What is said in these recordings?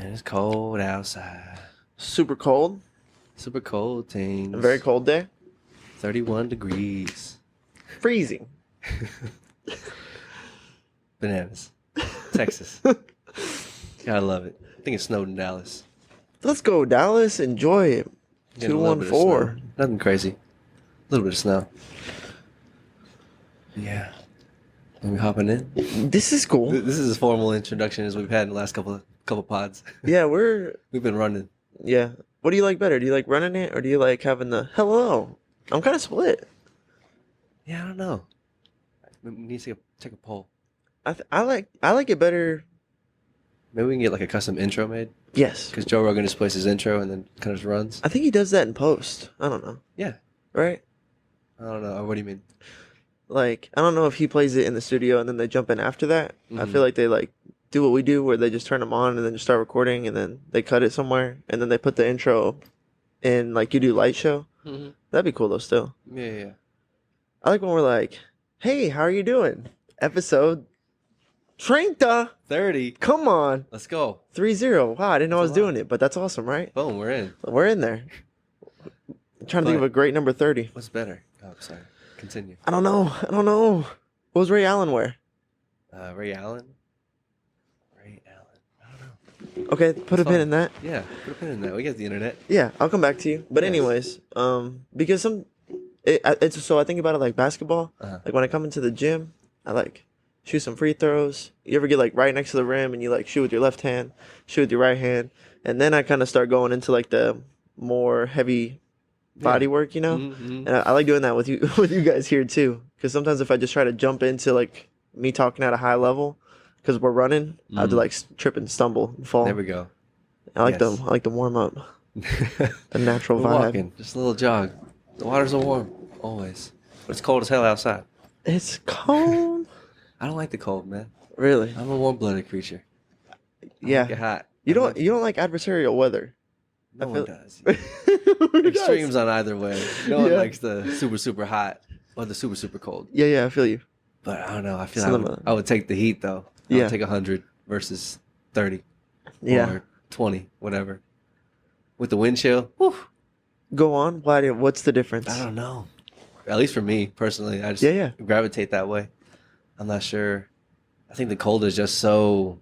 Man, it's cold outside. Super cold. Super cold things. A very cold day. 31 degrees. Freezing. Bananas. Texas. Gotta love it. I think it snowed in Dallas. Let's go, Dallas. Enjoy it. Getting a little bit of 214. snow. Nothing crazy. A little bit of snow. Yeah. Are we hopping in? This is cool. This is as formal introduction as we've had in the last couple pods. Yeah, We've been running. yeah. What do you like better? Do you like running it or do you like having the hello? I'm kind of split. Yeah, I don't know. We need to take a poll. I like it better. Maybe we can get like a custom intro made. Yes. Because Joe Rogan just plays his intro and then kind of just runs. I think he does that in post. I don't know. Yeah. Right? I don't know. What do you mean? Like, I don't know if he plays it in the studio and then they jump in after that. I feel like they like do what we do where they just turn them on and then just start recording and then they cut it somewhere and then they put the intro in like you do light show. Mm-hmm. That'd be cool though still. Yeah. I like when we're like, hey, how are you doing? Episode 30. 30. Come on. Let's go. 30. Wow, I didn't know I was That's a lot. doing it, but that's awesome, right? Boom, we're in. We're in there. I'm trying to think of a great number 30. What's better? Oh, sorry. Continue. I don't know. What was Ray Allen wear? Ray Allen? I don't know. Okay, put a pin in that. Yeah, put a pin in that. We got the internet. Yeah, I'll come back to you. But Yes. anyways, because it's so I think about it like basketball. Uh-huh. Like when I come into the gym, I like shoot some free throws. You ever get like right next to the rim and you like shoot with your left hand, shoot with your right hand, and then I kind of start going into like the more heavy body work, you know. Mm-hmm. And I like doing that with you guys here too. Because sometimes if I just try to jump into like me talking at a high level, because we're running, I have to like trip and stumble and fall. There we go. I like Yes. I like the warm up, the natural We're vibe. walking. Just a little jog. The waters are warm. Always. But it's cold as hell outside. It's cold. I don't like the cold, man. Really? I'm a warm-blooded creature. I Yeah. like it hot. You don't like adversarial weather. No I one feel- does. Who does? Extremes on either way. No one Yeah. likes the super, super hot or the super, super cold. Yeah, I feel you. But I don't know. I feel Some like of it. I would take the heat, though. I Yeah. would take 100 versus 30 Yeah. or 20, whatever. With the wind chill, whew, Go on. What's the difference? I don't know. At least for me, personally, I just Yeah. gravitate that way. I'm not sure. I think the cold is just so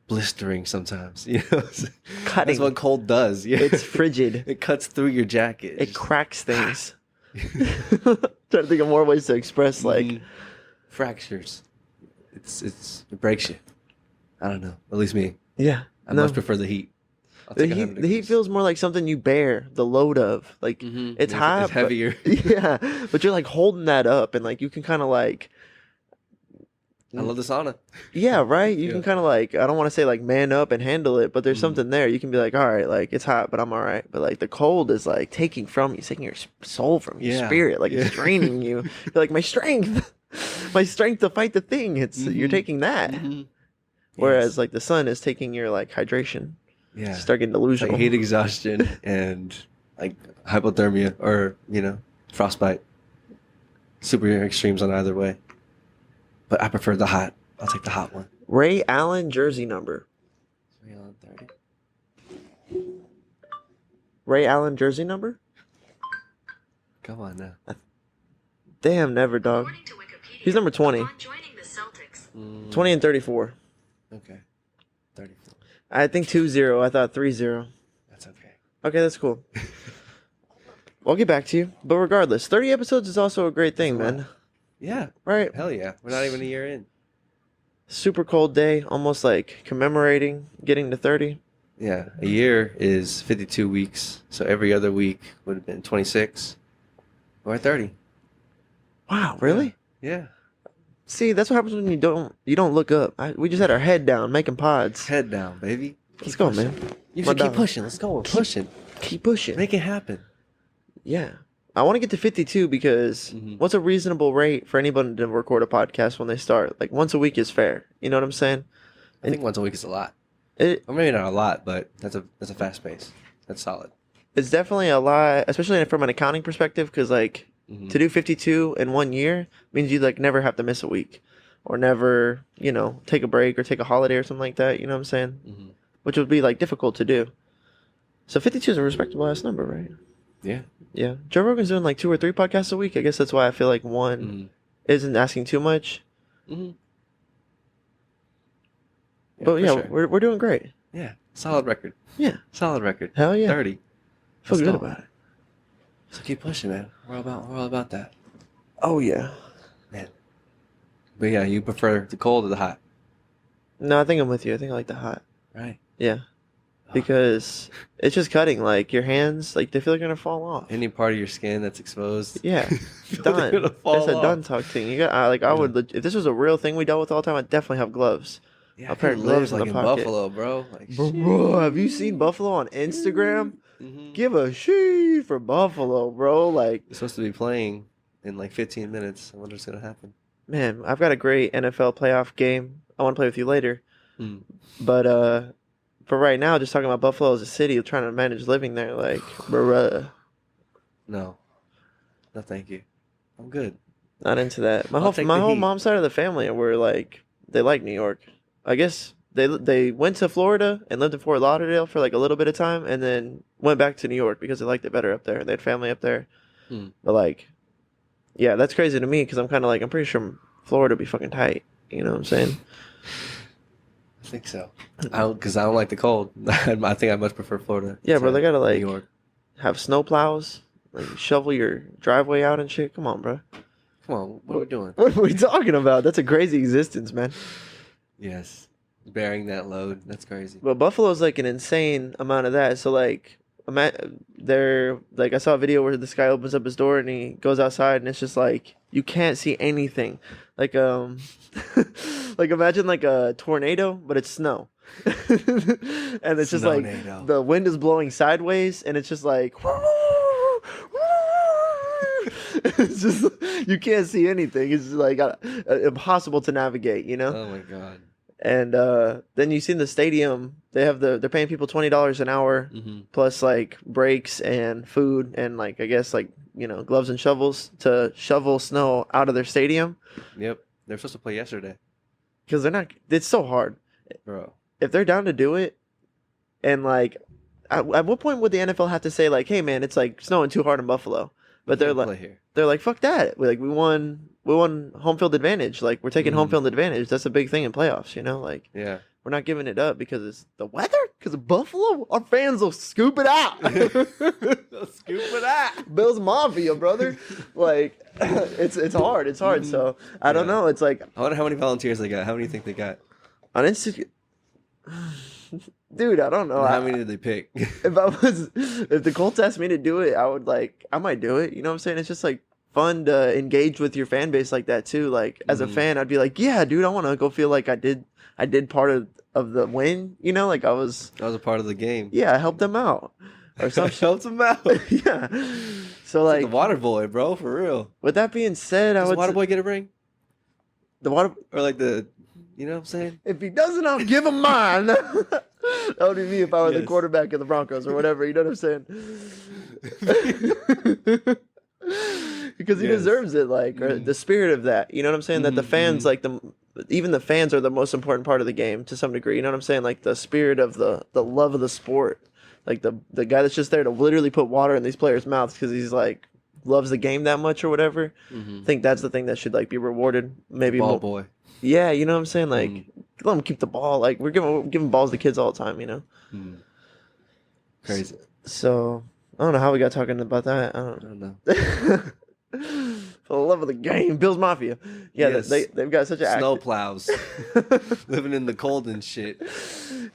blistering sometimes. You know, Cutting. that's what cold does. Yeah, It's frigid. It cuts through your jacket. It cracks things. Trying to think of more ways to express like Mhm. Fractures. It breaks you. I don't know. At least me. yeah. I No. much prefer the heat. I'll The take 100 heat, the heat degrees. feels more like something you bear the load of. Like Mhm. it's hot, It's heavier. But, yeah, but you're like holding that up, and like you can kind of like I love the sauna. yeah, right. You Yeah. can kind of like I don't want to say like man up and handle it, but there's Mhm. something there. You can be like, all right, like it's hot, but I'm all right. But like the cold is like taking from you, it's taking your soul from your Yeah. spirit, like Yeah. it's draining you. You're like my strength, my strength to fight the thing. You're Mhm. taking that. Mhm. Whereas Yes. like the sun is taking your like hydration. Yeah. Start getting It's like delusional. heat exhaustion and like hypothermia or, frostbite. Super extremes on either way. But I prefer the hot. I'll take the hot one. Ray Allen jersey number. 30. Ray Allen jersey number? Come on now. Damn, never, dog. He's number 20. 20 and 34. Okay. 34. I think 2-0. I thought 3-0. That's okay. Okay, that's cool. I'll get back to you. But regardless, 30 episodes is also a great thing, That's a man. Yeah. Right? Hell yeah. We're not even a year in. Super cold day, almost like commemorating getting to 30. Yeah. A year is 52 weeks. So every other week would have been 26. We're at 30. Wow, really? Yeah. See, that's what happens when you don't look up. We just had our head down making pods. Head down, baby. Let's Keep go, pushing. man. You My should keep dog. pushing. Let's go. We're pushing. Keep pushing. Make it happen. Yeah. I want to get to 52 because Mhm. what's a reasonable rate for anybody to record a podcast when they start? Like once a week is fair. You know what I'm saying? I think once a week is a lot. It Or maybe not a lot, but that's a fast pace. That's solid. It's definitely a lot, especially from an accounting perspective, because like Mhm. to do 52 in 1 year means you like never have to miss a week or never, take a break or take a holiday or something like that. You know what I'm saying? Mhm. which would be like difficult to do. So 52 is a respectable ass number, right? Yeah. Yeah. Joe Rogan's doing like 2 or 3 podcasts a week. I guess that's why I feel like one Mm-hmm. isn't asking too much. Mm-hmm. Yeah, But for yeah, sure. we're doing great. Yeah. Solid record. Yeah. Solid record. Hell yeah. 30. Feel Let's good go. about it. So keep pushing, man. We're all about that. Oh yeah. Man. But yeah, you prefer the cold or the hot? No, I think I'm with you. I think I like the hot. Right. Yeah. Oh. Because it's just cutting. Like your hands, like they feel like they're gonna fall off. Any part of your skin that's exposed. Yeah. They're Done. gonna fall It's a off. done talk thing. You got I would if this was a real thing we dealt with all the time, I'd definitely have gloves. Yeah, A pair of I gloves live in like the in pocket. Buffalo, bro. Like, Bro, have you seen Buffalo on Instagram? Mm-hmm. Give a shit for Buffalo, bro. Like, You're supposed to be playing in like 15 minutes. I wonder what's gonna happen. man, I've got a great NFL playoff game. I want to play with you later. Hmm. But for right now, just talking about Buffalo as a city, trying to manage living there, like, bruh, No, thank you. I'm good. not into that. My I'll whole take my the whole heat. mom's side of the family were like they like New York. I guess they went to Florida and lived in Fort Lauderdale for like a little bit of time, and then went back to New York because they liked it better up there. They had family up there. Hmm. But like, yeah, that's crazy to me because I'm kind of like I'm pretty sure Florida would be fucking tight. You know what I'm saying? I think so. Because I don't like the cold. I think I much prefer Florida. Yeah, bro, to they gotta New like York. have snow plows, like shovel your driveway out and shit. Come on, bro. Come on, what are we doing? What are we talking about? That's a crazy existence, man. Yes, bearing that load. That's crazy. But Buffalo's like an insane amount of that. So like, they're like I saw a video where this guy opens up his door and he goes outside and it's just like you can't see anything. Like like imagine like a tornado, but it's snow. And it's just like Snow-nado. the wind is blowing sideways and it's just like it's just you can't see anything. It's just like impossible to navigate, you know? Oh my god. And then you see in the stadium, they're paying people $20 an hour Mm-hmm. plus like breaks and food and like I guess like gloves and shovels to shovel snow out of their stadium Yep, they're supposed to play yesterday, because they're not. It's so hard. bro. If they're down to do it, and like, at what point would the NFL have to say like, "Hey man, it's like snowing too hard in Buffalo"? But You can't play here. they're like, "Fuck that! We won home field advantage. Like we're taking home Mhm. field advantage. That's a big thing in playoffs, you know. Like Yeah. we're not giving it up because it's the weather. Because of Buffalo, our fans will scoop it out. Scoop it out. Bills Mafia, brother. Like it's hard. It's hard. So I don't Yeah. know. It's like I wonder how many volunteers they got. How many do you think they got? on Instagram. Dude, I don't know. And how many did they pick? If the Colts asked me to do it, I might do it. You know what I'm saying? It's just like fun to engage with your fan base like that too. Like as a Mhm. fan, I'd be like, yeah, dude, I want to go feel like I did part of the win. You know, like I was, That was a part of the game. yeah, I helped them out or I something. helped them out. Yeah. So Like like, the water boy, bro, for real. with that being said, I Does the would water boy get a ring? the water. Or like the, you know what I'm saying? If he doesn't, I'll give him mine. That would be me if I were the Yes. quarterback of the Broncos or whatever. You know what I'm saying? Because he Yes. deserves it, like, or the spirit of that. You know what I'm saying? That the Mhm, fans, mhm. like even the fans are the most important part of the game to some degree. You know what I'm saying? Like the spirit of the love of the sport. Like the guy that's just there to literally put water in these players' mouths because he's like loves the game that much or whatever. Mhm. I think that's the thing that should like be rewarded. Maybe Ball more. boy. Yeah, you know what I'm saying? Like, Mm. let them keep the ball. Like, we're giving balls to kids all the time, you know? Mm. Crazy. So, I don't know how we got talking about that. I I don't don't know. know. For the love of the game, Bills Mafia. Yeah, Yes. they've got such a Snow plows. Living in the cold and shit.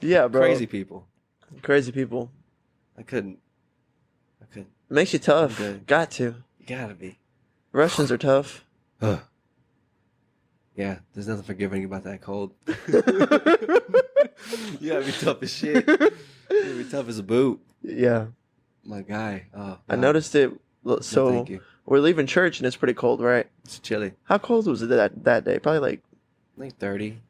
Yeah, bro. Crazy people. Crazy people. I couldn't. Makes you tough. Okay. Got to. You gotta be. Russians are tough. Ugh. Yeah, there's nothing forgiving about that cold. You gotta be tough as shit. You gotta be tough as a boot. Yeah. My guy. Oh, I God. noticed it. No, So, thank you. we're leaving church and it's pretty cold, right? It's chilly. How cold was it that day? Probably like Like 30.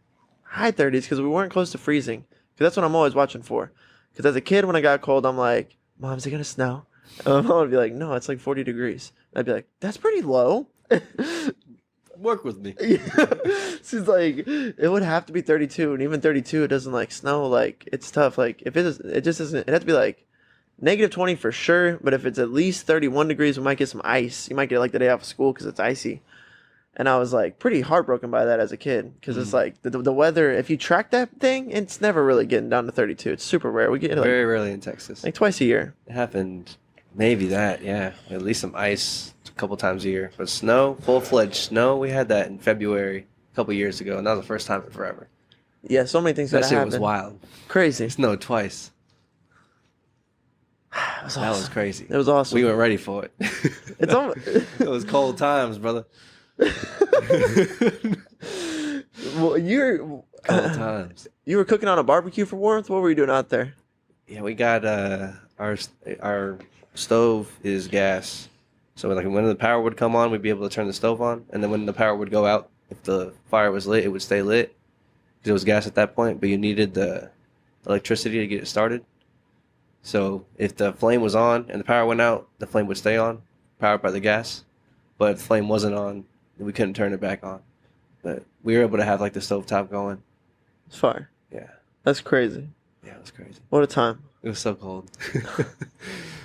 high 30s because we weren't close to freezing. Because that's what I'm always watching for. Because as a kid, when I got cold, I'm like, Mom, is it going to snow? And my mom would be like, no, it's like 40 degrees. And I'd be like, that's pretty low. Work with me. She's like, it would have to be 32, and even 32, it doesn't like snow. Like it's tough. Like if it is, it just isn't. It has to be like -20 for sure. But if it's at least 31 degrees, we might get some ice. You might get like the day off of school because it's icy. And I was like pretty heartbroken by that as a kid because it's like the weather. If you track that thing, it's never really getting down to 32. It's super rare. We get it Very rarely in Texas. like twice a year. It happened, maybe that, yeah. At least some ice a couple times a year. But snow, full-fledged snow, we had that in February a couple years ago, and that was the first time in forever. Yeah, so many things That that shit happened. was wild. Crazy. It snowed twice. That was That was awesome. crazy. It was awesome. We weren't ready for it. It's It was cold times, brother. Well, Cold times. you were cooking on a barbecue for warmth. What were you doing out there? Yeah, we got our stove is gas, so like when the power would come on, we'd be able to turn the stove on, and then when the power would go out, if the fire was lit, it would stay lit because it was gas at that point. But you needed the electricity to get it started. So if the flame was on and the power went out, the flame would stay on, powered by the gas. But if the flame wasn't on, we couldn't turn it back on. But we were able to have like the stovetop going. It's fire. Yeah. That's crazy. Yeah, it was crazy. What a time. It was so cold.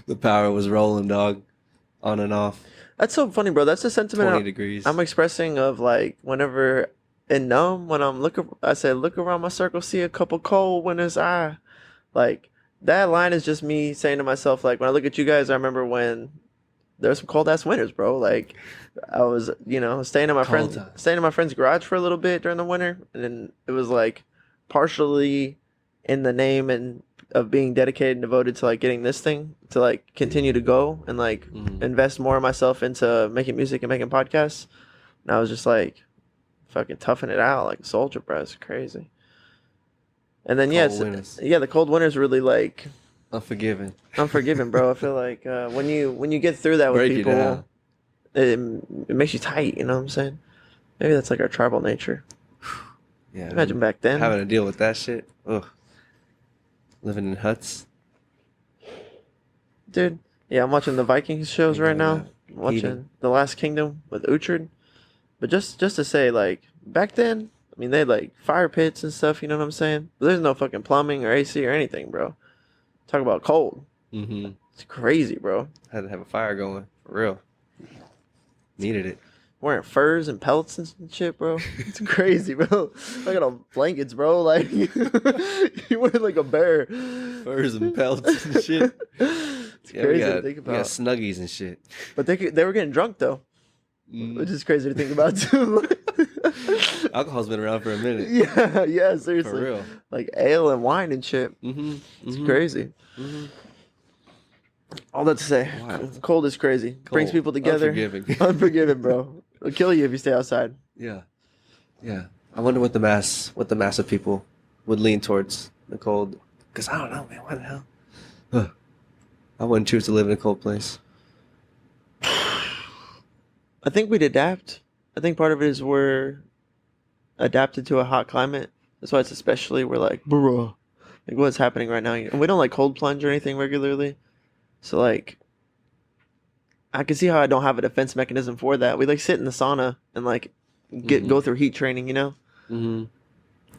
The power was rolling, dog, on and off. That's so funny, bro. That's the 20 sentiment degrees. I'm expressing of like whenever in numb when I'm I say look around my circle, see a couple cold winners. Like that line is just me saying to myself, like when I look at you guys, I remember when there were some cold ass winters, bro. Like I was, staying in my friend's garage for a little bit during the winter, and then it was like partially in the name and of being dedicated and devoted to like getting this thing to like continue to go and like invest more of myself into making music and making podcasts. And I was just like fucking toughing it out like a soldier, bro. It's crazy. And then the cold winters really like Unforgiving, bro. I feel like when you get through that with break you people, down. it makes you tight. You know what I'm saying? Maybe that's like our tribal nature. Yeah. Imagine back then having to deal with that shit. Ugh. Living in huts. dude. Yeah, I'm watching the Vikings shows right now. that. I'm watching Heating. The Last Kingdom with Uhtred. But just to say, like back then, I mean, they had like fire pits and stuff. You know what I'm saying? But there's no fucking plumbing or AC or anything, bro. Talk about cold. Mm-hmm. It's crazy, bro. Had to have a fire going for real. Needed it. Wearing furs and pelts and shit, bro. It's crazy, bro. Look at all blankets, bro. Like you wear like a bear. Furs and pelts and shit. It's crazy to think We got about. snuggies and shit. But they were getting drunk though, which is crazy to think about too. Alcohol's been around for a minute. Yeah, seriously. For real. Like ale and wine and shit. Mm-hmm. It's crazy. Mm-hmm. All that to say, Wow. cold is crazy. Brings Cold. people together. Unforgiving. Unforgiving, bro. It'll kill you if you stay outside. Yeah. Yeah. I wonder what the mass of people would lean towards the cold. Because I don't know, man. What the hell? Ugh. I wouldn't choose to live in a cold place. I think we'd adapt. I think part of it is we're adapted to a hot climate. That's why it's especially we're like, bruh, like what's happening right now. And we don't like cold plunge or anything regularly. So like, I can see how I don't have a defense mechanism for that. We like sit in the sauna and like go through heat training, you know? Mm-hmm.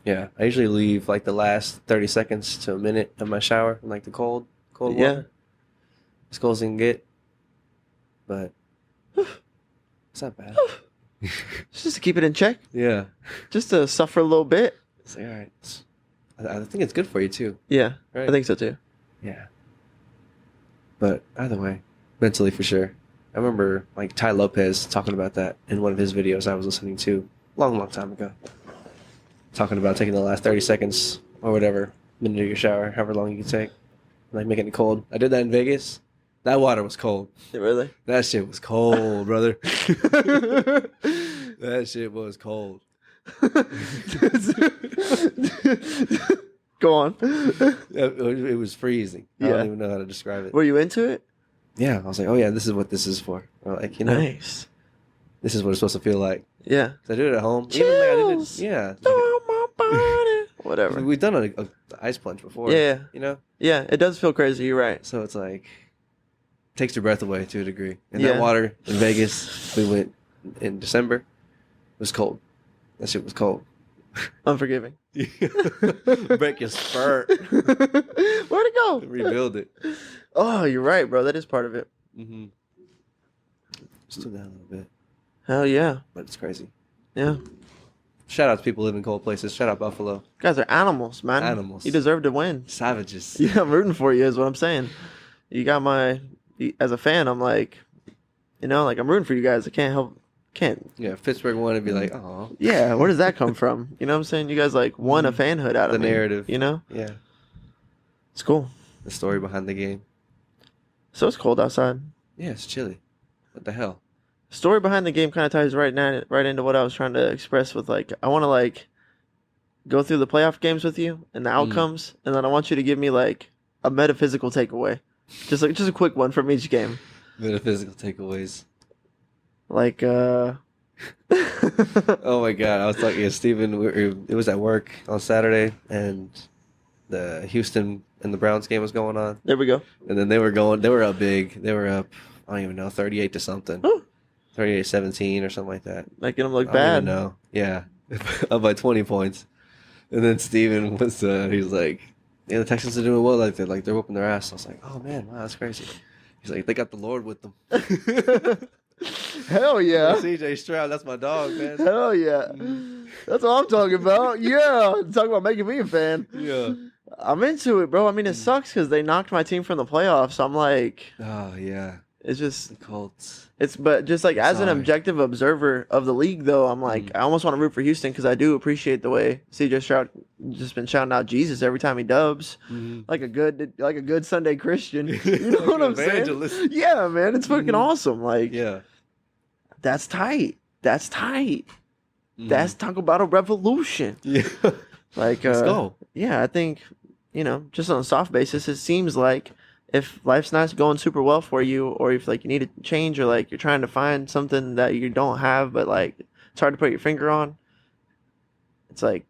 Yeah. I usually leave like the last 30 seconds to a minute of my shower in like the cold water. Yeah. As cold as it can get. But it's not bad. Just to keep it in check. Yeah. Just to suffer a little bit. It's like, all right. I think it's good for you too. Yeah. Right? I think so too. Yeah. But either way, mentally for sure. I remember like Ty Lopez talking about that in one of his videos I was listening to long time ago. Talking about taking the last 30 seconds or whatever, minute of your shower, however long you can take. Like making it cold. I did that in Vegas. That water was cold. Really? That shit was cold, brother. That shit was cold. Go on. It was freezing. I Yeah. don't even know how to describe it. Were you into it? Yeah, I was like, oh yeah, this is what this is for. Or like, you know, Nice. this is what it's supposed to feel like. Yeah. 'Cause I do it at home. Chills. Yeah. Oh, my body. Whatever. We've done a ice plunge before. Yeah. You know? Yeah, it does feel crazy. You're right. So it's like, takes your breath away to a degree. And Yeah. that water in Vegas, we went in December. was cold. That shit was cold. Unforgiving. Break your spurt. Where'd it go? Rebuild it. Oh, you're right, bro. That is part of it. Mm-hmm. Still down a little bit, Hell yeah. but it's crazy. Yeah. Shout out to people who live in cold places. Shout out Buffalo. You guys are animals, man. Animals. You deserve to win. Savages. Yeah, I'm rooting for you is what I'm saying. You got as a fan, I'm like, like I'm rooting for you guys. I can't. Yeah, if Pittsburgh won, it'd be like, oh. Yeah, where does that come from? You know what I'm saying? You guys like won a fanhood out of The me, narrative. Yeah. It's cool. The story behind the game. So it's cold outside. Yeah, it's chilly. What the hell? Story behind the game kind of ties right into what I was trying to express with like I want to like go through the playoff games with you and the outcomes, and then I want you to give me like a metaphysical takeaway, just a quick one from each game. Metaphysical takeaways. Like Oh my god, I was talking to Steven. It was at work on Saturday, and the Houston and the Browns game was going on. There we go. And then they were up big. They were up, I don't even know, 38 to something. 38-17 or something like that. Making them look I don't bad. even know. Yeah. Up by 20 points. And then Steven was, he was like, yeah, the Texans are doing well. Like they're whooping their ass. I was like, oh man, wow, that's crazy. He's like, they got the Lord with them. Hell yeah. CJ Stroud, that's my dog, man. Hell yeah. That's what I'm talking about. Yeah. Talking about making me a fan. Yeah. I'm into it, bro. I mean, it sucks because they knocked my team from the playoffs. I'm like, Oh yeah. it's just, The Colts. but just like as an Sorry. objective observer of the league, though, I'm like, I almost want to root for Houston because I do appreciate the way CJ Stroud just been shouting out Jesus every time he dubs, like a good Sunday Christian. You know what I'm Evangelist. saying? Yeah, man, it's fucking awesome. Like, Yeah. that's tight. That's tight. That's talk about a revolution. Yeah. Like, Let's go. yeah, I think, just on a soft basis, it seems like if life's not going super well for you, or if like you need to change, or like you're trying to find something that you don't have, but like it's hard to put your finger on, it's like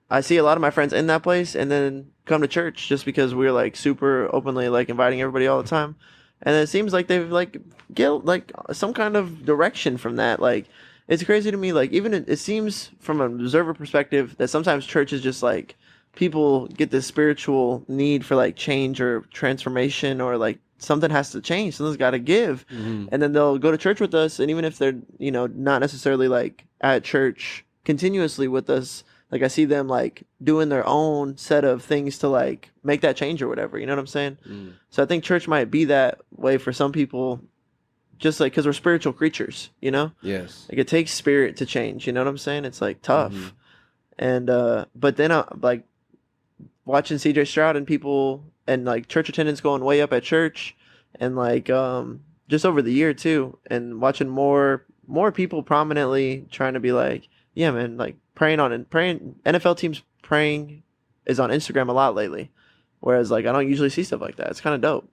I see a lot of my friends in that place and then come to church just because we're like super openly like inviting everybody all the time. And it seems like they've like get like some kind of direction from that. Like, it's crazy to me. Like, even it seems from an observer perspective that sometimes church is just like people get this spiritual need for like change or transformation, or like something has to change, something's got to give, and then they'll go to church with us. And even if they're not necessarily like at church continuously with us, like I see them like doing their own set of things to like make that change or whatever. You know what I'm saying? So I think church might be that way for some people, just like because we're spiritual creatures, Yes. Like it takes spirit to change. You know what I'm saying? It's like tough. And but then like watching CJ Stroud and people and like church attendance going way up at church, and like just over the year too, and watching more people prominently trying to be like, yeah, man, like praying NFL teams praying is on Instagram a lot lately, whereas like I don't usually see stuff like that. It's kind of dope.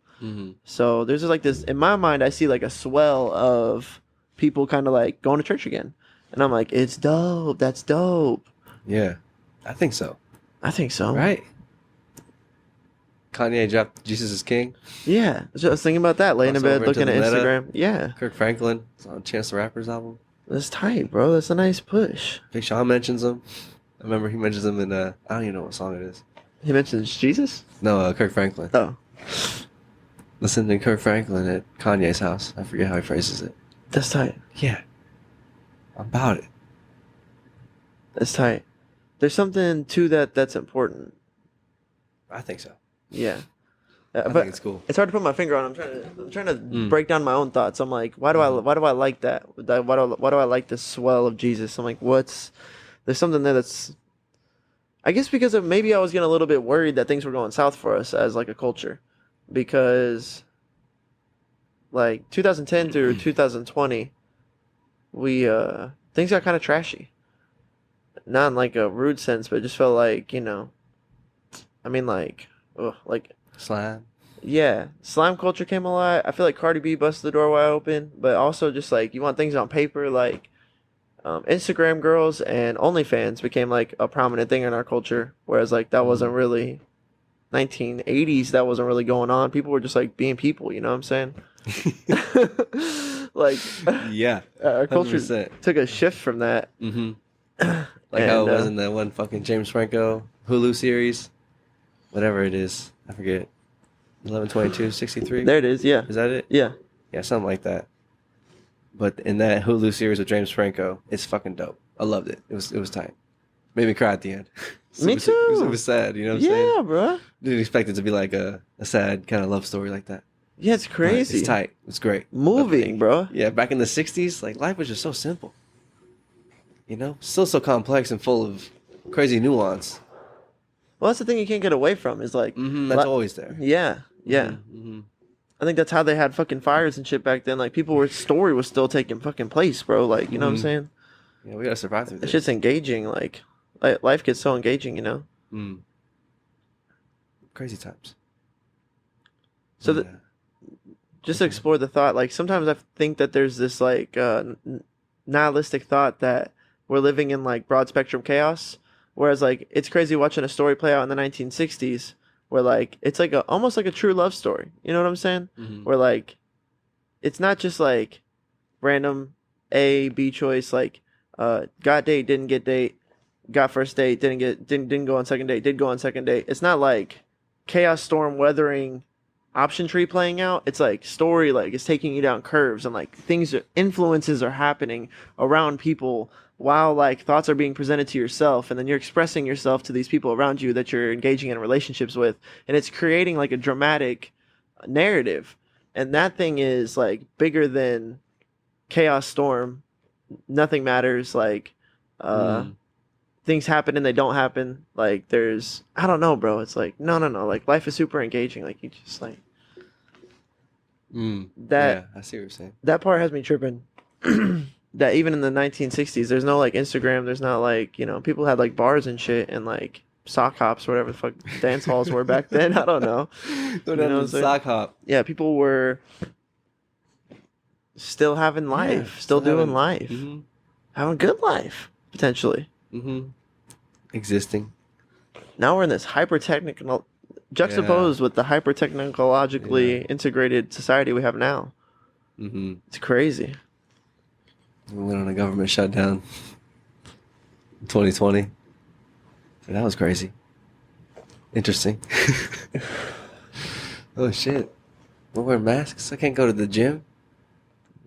So there's just like this in my mind. I see like a swell of people kind of like going to church again, and I'm like, it's dope. That's dope. Yeah. I think so. I think so. Right? Kanye dropped Jesus is King. Yeah. So I was thinking about that, laying in bed, Crossover into looking at the meta. Instagram. Yeah. Kirk Franklin. It's on Chance the Rapper's album. That's tight, bro. That's a nice push. Big Sean mentions him. I remember he mentions him in, I don't even know what song it is. He mentions Jesus? No, Kirk Franklin. Oh. Listen to Kirk Franklin at Kanye's house. I forget how he phrases it. That's tight. Yeah. I'm about it. That's tight. There's something to that that's important. I think so. Yeah. I But think it's cool. it's hard to put my finger on. I'm trying to break down my own thoughts. I'm like, why do I like that? Why do I like this swell of Jesus? I'm like, there's something there that's, I guess because of maybe I was getting a little bit worried that things were going south for us as like a culture, because like 2010 through 2020, we things got kind of trashy. Not in like a rude sense, but it just felt like, I mean like Slime. yeah, slime culture came alive. I feel like Cardi B busted the door wide open, but also just like you want things on paper, like Instagram girls and OnlyFans became like a prominent thing in our culture, whereas like that wasn't really 1980s. That wasn't really going on. People were just like being people, you know what I'm saying? Like Yeah, our culture 100%. took a shift from that. Mm-hmm. Like how it was in that one fucking James Franco Hulu series, whatever it is, I forget. 11/22/63. There it is. Yeah. Is that it? Yeah. Yeah, something like that. But in that Hulu series with James Franco, it's fucking dope. I loved it. It was tight. Made me cry at the end. Me too. It was sad. You know what I'm saying? Yeah, bro. Didn't expect it to be like a sad kind of love story like that. Yeah, it's But crazy. it's tight. It's great. Moving, bro. Yeah, back in the 60s, like life was just so simple. You know? Still so complex and full of crazy nuance. Well, that's the thing you can't get away from is like, That's always there. yeah, yeah. Mm-hmm. I think that's how they had fucking fires and shit back then. Like story was still taking fucking place, bro. Like, you know what I'm saying? Yeah, we gotta survive through That this. shit's engaging. Like life gets so engaging, you know? Mm. Crazy times. So Yeah. just to explore the thought, like sometimes I think that there's this like nihilistic thought that we're living in like broad spectrum chaos. Whereas like it's crazy watching a story play out in the 1960s where like it's like almost like a true love story. You know what I'm saying? Mhm. Where like it's not just like random A B choice like got date didn't get date, got first date didn't go on second date, did go on second date. It's not like chaos storm weathering option tree playing out. It's like story like it's taking you down curves and like influences are happening around people while like thoughts are being presented to yourself, and then you're expressing yourself to these people around you that you're engaging in relationships with, and it's creating like a dramatic narrative. And that thing is like bigger than chaos storm, nothing matters, like things happen and they don't happen. Like there's I don't know, bro. It's like no, like life is super engaging. Like you just like that. Yeah, I see what you're saying. That part has me tripping. That even in the 1960s, there's no like Instagram. There's not like, you know, people had like bars and shit and like sock hops, or whatever the fuck dance halls were back then. I don't know. Go You know down what to I'm the saying? sock hop. Yeah, people were still having life, Yeah, still doing having- life, Mhm. having a good life potentially. Existing. Now we're in this hyper technical, juxtaposed with the hyper technologically integrated society we have now. It's crazy. We went on a government shutdown in 2020. That was crazy. Interesting. Oh shit. We're wearing masks. I can't go to the gym.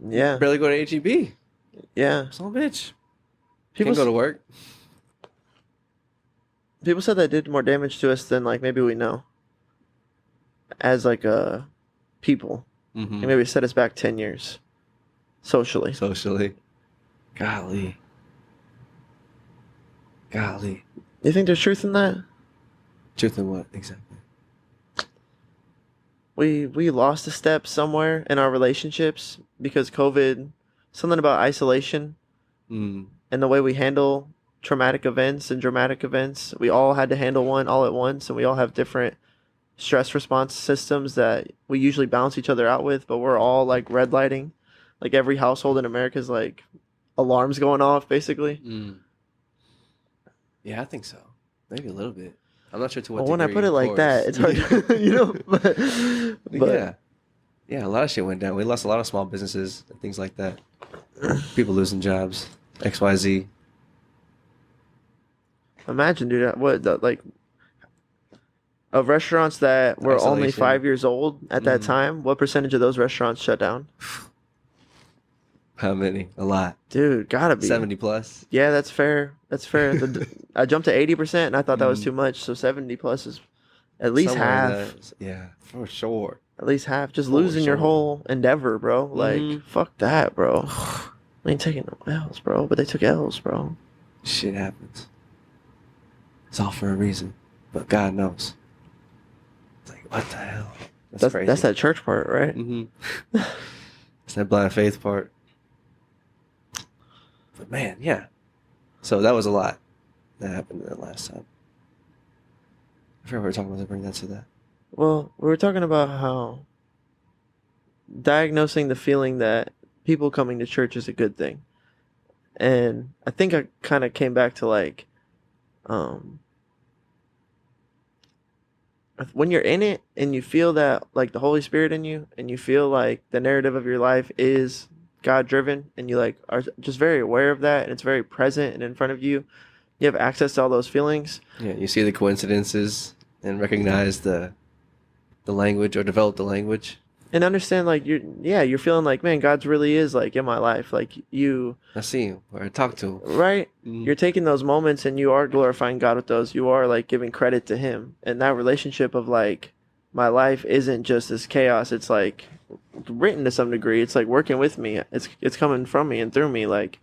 Yeah, Barely go to HEB. yeah. Son of a bitch. People Can't go to work. people said that did more damage to us than like maybe we know. As like a people, and maybe set us back 10 years, socially. Socially. Golly. You think there's truth in that? Truth in what exactly? We lost a step somewhere in our relationships because COVID. Something about isolation and the way we handle traumatic events and dramatic events. We all had to handle one all at once, and we all have different stress response systems that we usually balance each other out with, but we're all like red lighting. Like every household in America is like alarms going off basically. Yeah, I think so. Maybe a little bit. I'm not sure to what Well, when I degree, put it of like that, it's hard course. to, you know, but Yeah, a lot of shit went down. We lost a lot of small businesses and things like that. People losing jobs. XYZ. imagine, dude, like of restaurants that were only Isolation. 5 years old at that time, what percentage of those restaurants shut down? How many? A lot. Dude, gotta be 70 plus. Yeah, that's fair. That's fair. I jumped to 80%, and I thought that was too much. So 70 plus is at least Somewhere in half. that. Yeah, for sure. At least half. Just For losing your sure. whole endeavor, bro. Like, fuck that, bro. I ain't taking no L's, bro. But they took L's, bro. Shit happens. It's all for a reason. But God knows. It's like, what the hell? That's crazy. That's that church part, right? It's that blind faith part. But man, yeah. So that was a lot that happened that last time. I forgot we were talking about to bring that to that. Well, we were talking about how diagnosing the feeling that people coming to church is a good thing. And I think I kind of came back to like, when you're in it and you feel that like the Holy Spirit in you and you feel like the narrative of your life is God driven and you like are just very aware of that and it's very present and in front of you, you have access to all those feelings. Yeah, you see the coincidences and recognize the language or develop the language. And understand like you're feeling like, man, God's really is like in my life. Like you I see him or I talk to him. right? Mhm. You're taking those moments and you are glorifying God with those. You are like giving credit to him. And that relationship of like my life isn't just this chaos. It's like written to some degree. It's like working with me. It's coming from me and through me. Like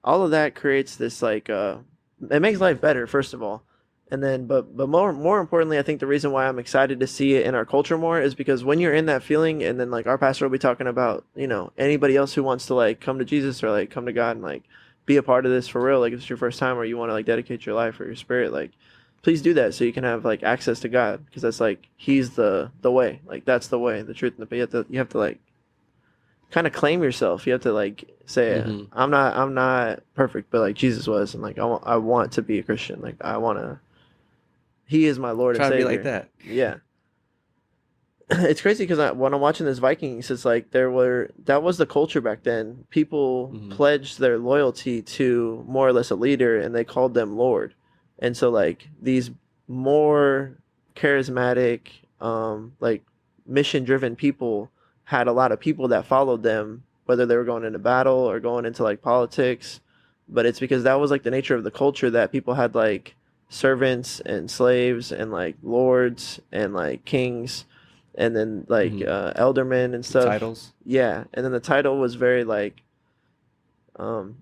all of that creates this like it makes life better, first of all. And then but more importantly, I think the reason why I'm excited to see it in our culture more is because when you're in that feeling and then like our pastor will be talking about, you know, anybody else who wants to like come to Jesus or like come to God and like be a part of this for real, like if it's your first time or you want to like dedicate your life or your spirit, like please do that so you can have like access to God, because that's like he's the way. Like that's the way, the truth, and you have to like kind of claim yourself. You have to like say, Mhm. I'm not perfect, but like Jesus was, and like I want to be a Christian. Like I want to. He is my Lord Try and to be Savior. like that. Yeah. It's crazy because when I'm watching this Vikings, it's like that was the culture back then. People Mhm. pledged their loyalty to more or less a leader, and they called them Lord. And so like these more charismatic, like mission-driven people had a lot of people that followed them, whether they were going into battle or going into like politics. But it's because that was like the nature of the culture, that people had like servants and slaves and like lords and like kings and then like Mhm. Eldermen and stuff. Titles. Yeah, and then the title was very like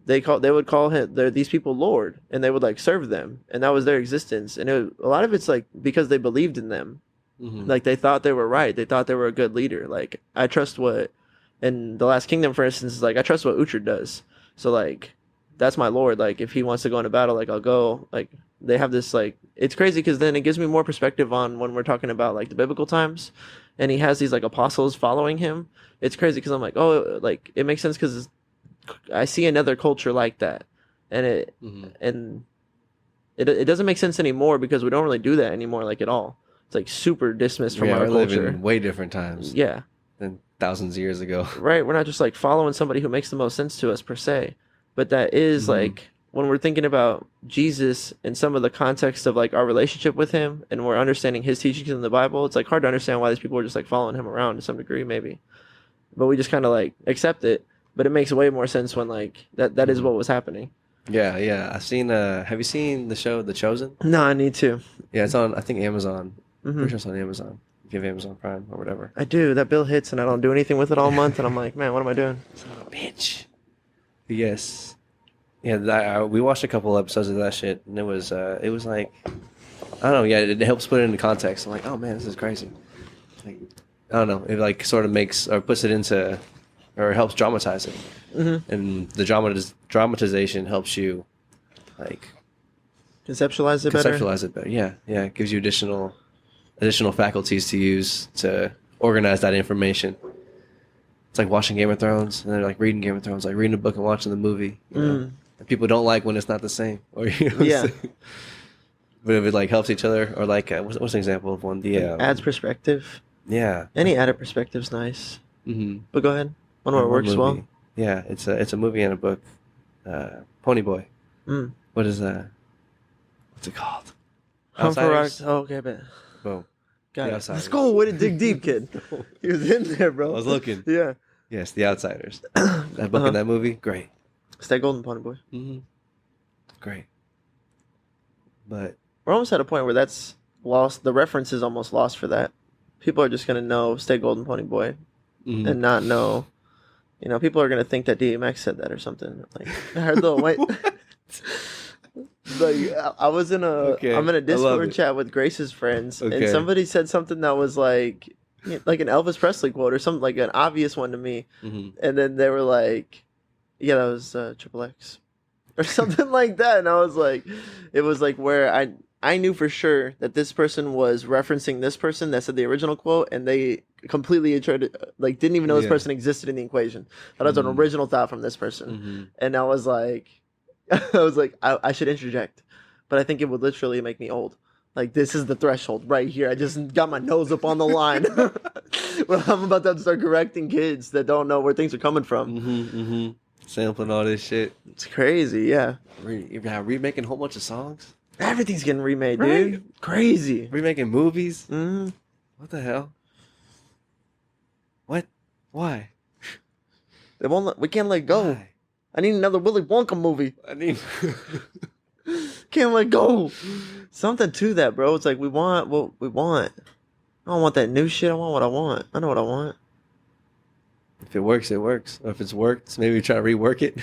they would call these people Lord, and they would like serve them, and that was their existence. And a lot of it's like because they believed in them, Mhm. like they thought they were right, they thought they were a good leader. Like I trust what, in the Last Kingdom, for instance, is like I trust what Uhtred does. So like that's my Lord. Like if he wants to go into battle, like I'll go. Like they have this like it's crazy because then it gives me more perspective on when we're talking about like the biblical times, and he has these like apostles following him. It's crazy because I'm like, oh, like it makes sense because I see another culture like that, and Mhm. it doesn't make sense anymore because we don't really do that anymore, like at all. It's like super dismissed from Yeah, our we live culture. in way different times Yeah, than thousands of years ago. right. We're not just like following somebody who makes the most sense to us per se, but that is Mhm. like when we're thinking about Jesus and some of the context of like our relationship with him, and we're understanding his teachings in the Bible. It's like hard to understand why these people are just like following him around to some degree, maybe, but we just kind of like accept it. But it makes way more sense when like that is Mhm. what was happening. Yeah, yeah. I've seen. Have you seen the show The Chosen? No, I need to. Yeah, it's on. I think Amazon. Hmm. Pretty sure it's on Amazon. If you have Amazon Prime or whatever. I do. That bill hits, and I don't do anything with it all month, and I'm like, man, what am I doing? Son of a bitch. Yes. Yeah, we watched a couple episodes of that shit, and it was like, I don't know. Yeah, it helps put it into context. I'm like, oh man, this is crazy. Like, I don't know. It like sort of makes or puts it into, or helps dramatize it, and the dramatization helps you, like, Conceptualize it better. conceptualize it better. Yeah, yeah. It gives you additional faculties to use to organize that information. It's like watching Game of Thrones, and they're like reading Game of Thrones, like reading a book and watching the movie. You know? And people don't like when it's not the same, or you know what I'm Yeah. saying? But if it like helps each other, or like what's an example of one? The Adds perspective. yeah. Any added perspective's nice. Mm-hmm. But go ahead. One where it works well. Yeah, it's a movie and a book. Ponyboy. Mm. What is that? What's it called? Humphrey. Outsiders? Oh, okay, bet. Boom. Got The it. Outsiders. Let's go. Way to dig deep, kid. He was in there, bro. I was looking. Yeah. Yes, The Outsiders. That book and that movie, great. Stay golden, Pony Boy. Mm-hmm. Great. But We're almost at a point where that's lost. The reference is almost lost for that. People are just gonna know "Stay Golden, Pony Boy" mhm. and not know. You know, people are gonna think that DMX said that or something. Like I heard the white. Like I was in Okay, I'm in I a love Discord it. chat with Grace's friends, and Okay. somebody said something that was like an Elvis Presley quote or something, like an obvious one to me, Mhm. and then they were like, "Yeah, that was Triple X," or something like that, and I was like, it was like where I knew for sure that this person was referencing this person that said the original quote, and they completely tried to, like, didn't even know this Yeah. person existed in the equation. That was an Mhm. original thought from this person, Mhm. and I was like, I should interject, but I think it would literally make me old. Like this is the threshold right here. I just got my nose up on the line. Well, I'm about to have to start correcting kids that don't know where things are coming from. Sampling all this shit. It's crazy, yeah. Remaking a whole bunch of songs. Everything's getting remade, Right? dude. Crazy. Remaking movies. Mm-hmm. What the hell? What? Why? We can't let go. Why? I need another Willy Wonka movie. I need. Can't let go. Something to that, bro. It's like we want what we want. I don't want that new shit. I want what I want. I know what I want. If it works, it works. Or if it's worked, maybe try to rework it.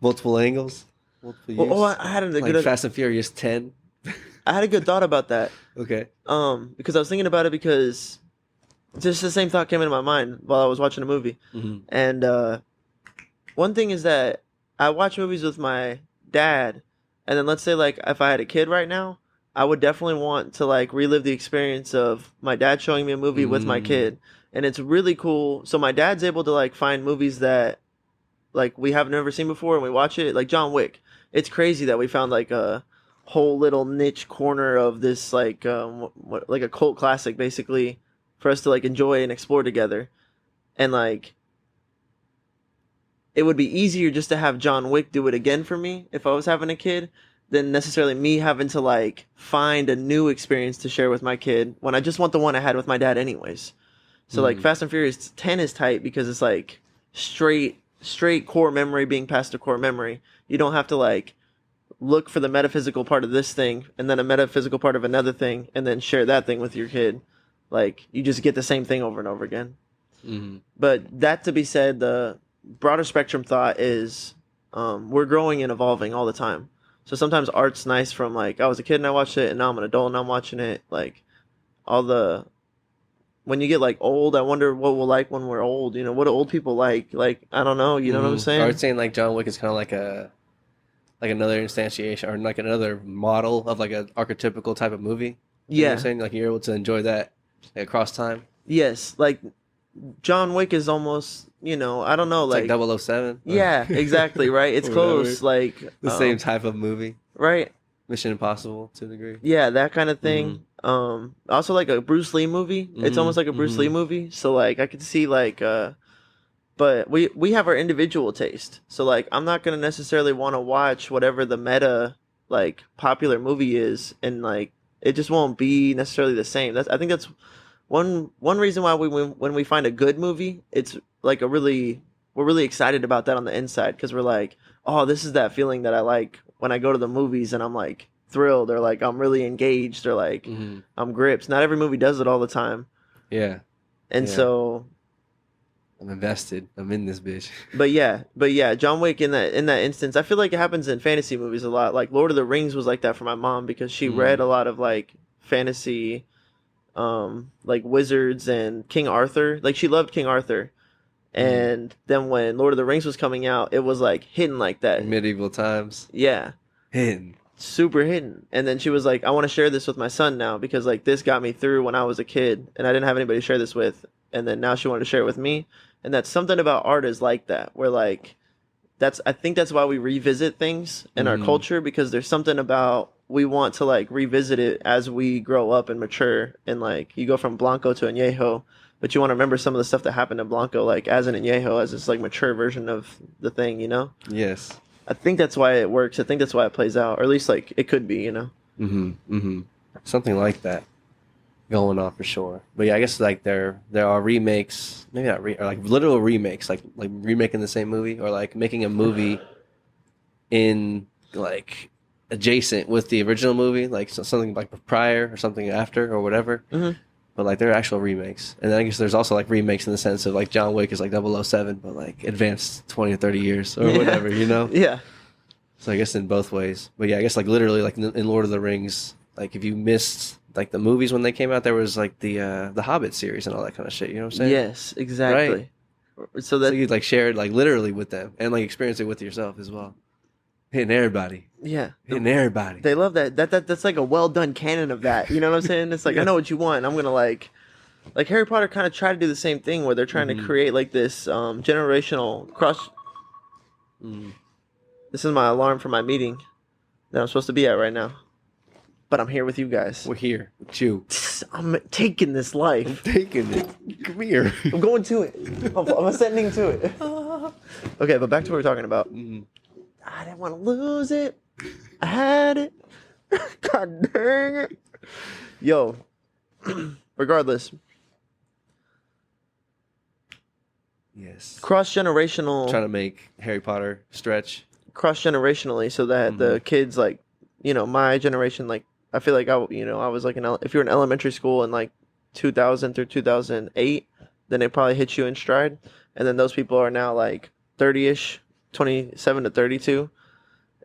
Multiple angles. Multiple use. I had a like good. Fast and Furious 10. I had a good thought about that. Okay. Because I was thinking about it because just the same thought came into my mind while I was watching a movie. Mm-hmm. And one thing is that I watch movies with my dad, and then let's say like if I had a kid right now, I would definitely want to like relive the experience of my dad showing me a movie with my kid. And it's really cool. So my dad's able to like find movies that like we have never seen before and we watch it, like John Wick. It's crazy that we found like a whole little niche corner of this like like a cult classic basically for us to like enjoy and explore together. And like it would be easier just to have John Wick do it again for me if I was having a kid than necessarily me having to like find a new experience to share with my kid when I just want the one I had with my dad anyways. So like Fast and Furious 10 is tight because it's like straight core memory being passed to core memory. You don't have to like look for the metaphysical part of this thing and then a metaphysical part of another thing and then share that thing with your kid. Like you just get the same thing over and over again. Mm-hmm. But that to be said, the broader spectrum thought is we're growing and evolving all the time. So sometimes art's nice from like I was a kid and I watched it and now I'm an adult and I'm watching it. Like when you get like old, I wonder what we'll like when we're old. You know, what do old people like? Like I don't know. You know what I'm saying? Or saying like John Wick is kind of like another instantiation or like another model of like an archetypical type of movie. You know what I'm saying? Like you're able to enjoy that like, across time. Yes, like John Wick is almost, I don't know, It's like 007. Yeah, exactly, right? It's close, like the same type of movie. Right. Mission Impossible to a degree. Yeah, that kind of thing. Also like a Bruce Lee movie. It's almost like a Bruce Lee movie. So like I could see like but we have our individual taste. So like I'm not going to necessarily want to watch whatever the meta like popular movie is and like it just won't be necessarily the same. I think that's one reason why when we find a good movie, it's like we're really excited about that on the inside because we're like, oh, this is that feeling that I like when I go to the movies and I'm like thrilled or like I'm really engaged or like I'm gripped. Not every movie does it all the time. Yeah. And so I'm invested. I'm in this bitch. But yeah, John Wick in that instance, I feel like it happens in fantasy movies a lot. Like Lord of the Rings was like that for my mom because she read a lot of like fantasy like wizards and King Arthur. Like she loved King Arthur. And then when Lord of the Rings was coming out, it was like hidden like that. Medieval times. Yeah. Hidden. Super hidden. And then she was like, I want to share this with my son now because like this got me through when I was a kid and I didn't have anybody to share this with. And then now she wanted to share it with me. And that's something about art is like that, where like I think that's why we revisit things in our culture because there's something about we want to like revisit it as we grow up and mature. And like you go from Blanco to Añejo, but you want to remember some of the stuff that happened in Blanco, like as an Añejo, as this like mature version of the thing, Yes. I think that's why it works. I think that's why it plays out, or at least like it could be, Something like that going on for sure. But yeah, I guess like there are remakes, maybe not or like literal remakes, like remaking the same movie or like making a movie in like adjacent with the original movie, like something like prior or something after or whatever. But like they're actual remakes. And then I guess there's also like remakes in the sense of like John Wick is like 007, but like advanced 20 or 30 years or whatever, Yeah. So I guess in both ways. But yeah, I guess like literally like in Lord of the Rings, like if you missed like the movies when they came out, there was like the Hobbit series and all that kind of shit. You know what I'm saying? Yes, exactly. Right. So you'd like share it like literally with them and like experience it with yourself as well. Hitting everybody. Yeah. Hitting everybody. They love that. That's like a well done canon of that. You know what I'm saying? It's like I know what you want. I'm gonna like Harry Potter kind of try to do the same thing where they're trying to create like this generational cross. This is my alarm for my meeting that I'm supposed to be at right now. but I'm here with you guys. We're here with you. I'm taking this life. Taking it. Come here. I'm going to it. I'm ascending to it. Okay, but back to what we were talking about. I didn't want to lose it. I had it. God dang it. Yo, regardless, Yes. cross-generational, Trying to make Harry Potter stretch. cross-generationally, so that the kids, like, you know, my generation, like, I feel like I was like if you were in elementary school in like 2000 through 2008, then it probably hit you in stride, and then those people are now like 30ish, 27 to 32,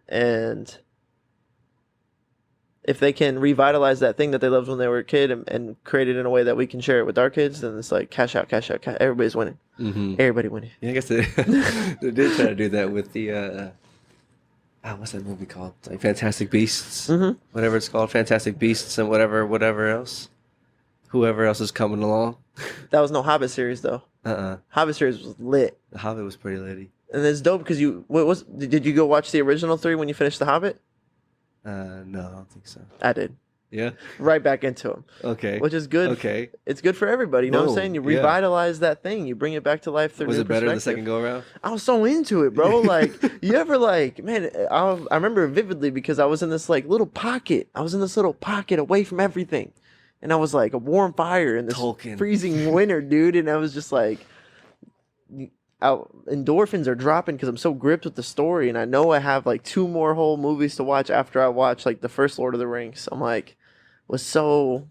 and if they can revitalize that thing that they loved when they were a kid and create it in a way that we can share it with our kids, then it's like cash out, cash out, cash. Everybody's winning. Everybody winning. Yeah, I guess they, they did try to do that with the what's that movie called? It's like Fantastic Beasts, whatever it's called, Fantastic Beasts, and whatever else, whoever else is coming along. That was no Hobbit series though. Hobbit series was lit. The Hobbit was pretty litty. And it's dope because did you go watch the original 3 when you finished The Hobbit? No, I don't think so. I did. Yeah. Right back into them. Okay. Which is good. Okay. It's good for everybody. You know what I'm saying? You yeah. revitalize that thing. You bring it back to life through Was new it better the perspective. second go around? I was so into it, bro. Like, you ever like, man, I remember vividly because I was in this like little pocket. I was in this little pocket away from everything. And I was like a warm fire in this Tolkien. freezing winter, dude. And I was just like, endorphins are dropping because I'm so gripped with the story. And I know I have like 2 more whole movies to watch after I watch like the first Lord of the Rings. I'm like, was so...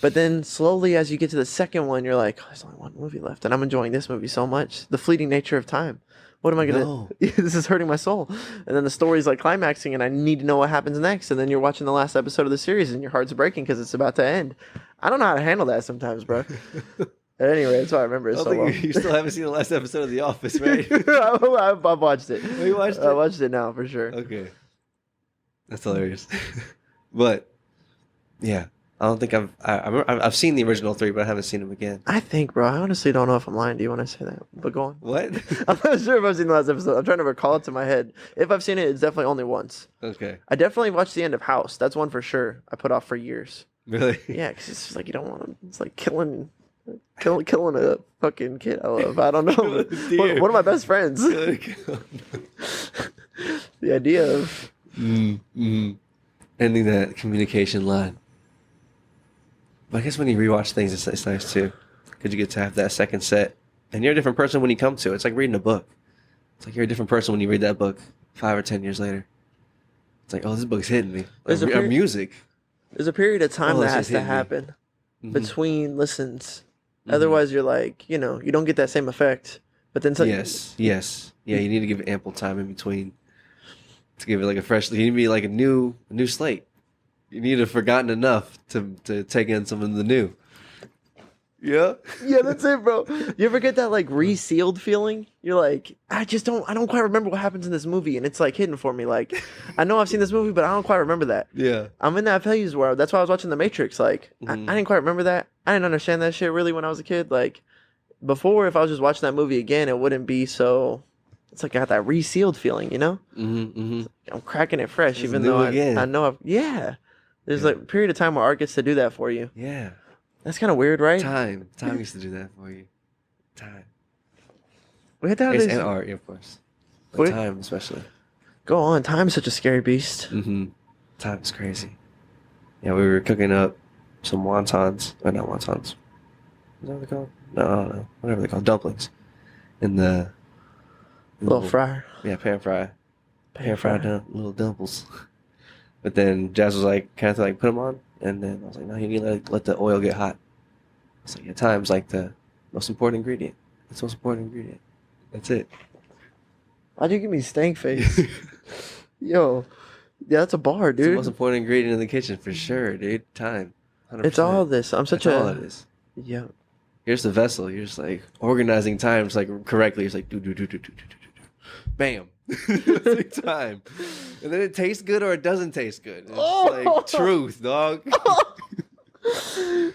But then slowly as you get to the second one, you're like, oh, there's only one movie left. And I'm enjoying this movie so much. The fleeting nature of time. What am I going to... This is hurting my soul. And then the story's like climaxing and I need to know what happens next. And then you're watching the last episode of the series and your heart's breaking because it's about to end. I don't know how to handle that sometimes, bro. At any rate, that's why I remember it so well. You still haven't seen the last episode of The Office, right? I've watched it. Oh, you watched it? I watched it now, for sure. Okay. That's hilarious. But, yeah. I don't think I've seen the original 3, but I haven't seen them again. I think, bro, I honestly don't know if I'm lying to you when I say that. But go on. What? I'm not sure if I've seen the last episode. I'm trying to recall it to my head. If I've seen it, it's definitely only once. Okay. I definitely watched the end of House. That's one for sure. I put off for years. Really? Yeah, because it's just like you don't want to... It's like killing a fucking kid I love. I don't know. One of my best friends. The idea of... ending that communication line. But I guess when you rewatch things, it's nice too, because you get to have that second set, and you're a different person when you come to it. It's like reading a book. It's like you're a different person when you read that book 5 or 10 years later. It's like, oh, this book's hitting me. Or music. There's a period of time that has to happen between listens. Otherwise, you're like, you know, you don't get that same effect. But then, yes, yeah, you need to give it ample time in between to give it like a fresh. You need to be like a new slate. You need to have forgotten enough to take in some of the new. Yeah. Yeah, that's it, bro. You ever get that like resealed feeling? You're like, I don't quite remember what happens in this movie, and it's like hidden for me. Like, I know I've seen this movie, but I don't quite remember that. Yeah. I'm in that phase where that's why I was watching The Matrix. Like, I didn't quite remember that. I didn't understand that shit really when I was a kid. Like, before, if I was just watching that movie again, it wouldn't be so. It's like I got that resealed feeling, you know? Like I'm cracking it fresh, even though I know There's like a period of time where art gets to do that for you. Yeah. That's kind of weird, right? Time used to do that for you. Time. We had to have and art, of course. But time, especially. Go on. Time's such a scary beast. Time is crazy. Yeah, we were cooking up some wontons. Or not wontons. Is that what they're called? No, I don't know. Whatever they're called. Dumplings. In the... Little fryer. Yeah, pan fry. Pan fried little dimples. But then Jazz was like, can I like put them on? And then I was like, no, you need to let the oil get hot. I was like, yeah, time's like the most important ingredient. It's the most important ingredient. That's it. Why'd you give me stank face? Yo, yeah, that's a bar, dude. It's the most important ingredient in the kitchen for sure, dude. Time. 100%. It's all this. That's all it is. Yeah. Here's the vessel. You're just like organizing times like correctly. It's like do. Bam. It's like time. And then it tastes good or it doesn't taste good. It's like truth, dog.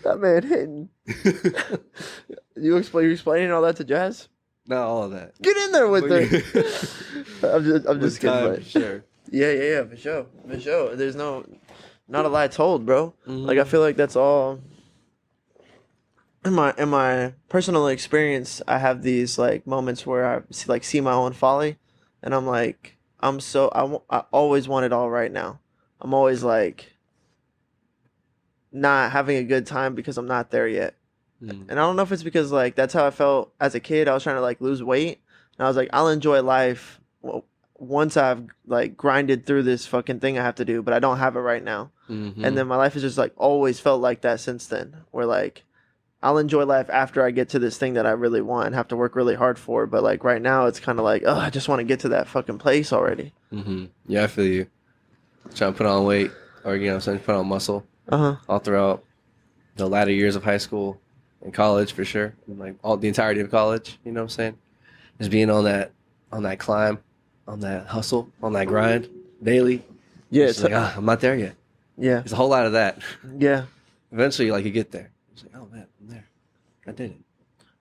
That man hitting. You explaining all that to Jazz? Not all of that. Get in there with it. I'm just kidding. Time, sure. Yeah, for sure. For sure. There's not a lie told, bro. Mhm. Like I feel like that's all in my personal experience. I have these like moments where I see my own folly, and I'm like, I always want it all right now. I'm always like not having a good time because I'm not there yet. Mm. And I don't know if it's because like that's how I felt as a kid. I was trying to like lose weight, and I was like, I'll enjoy life once I've like grinded through this fucking thing I have to do, but I don't have it right now. Mhm. And then my life has just like always felt like that since then. Where like I'll enjoy life after I get to this thing that I really want and have to work really hard for. But like right now, it's kind of like, oh, I just want to get to that fucking place already. Mhm. Yeah, I feel you. Trying to put on weight, or put on muscle Uh huh. all throughout the latter years of high school and college for sure, and like all the entirety of college. You know what I'm saying? Just being on that climb, on that hustle, on that grind daily. Yeah. It's like, I'm not there yet. Yeah. There's a whole lot of that. Yeah. Eventually, like you get there. It's like, oh man, I'm there. I did it.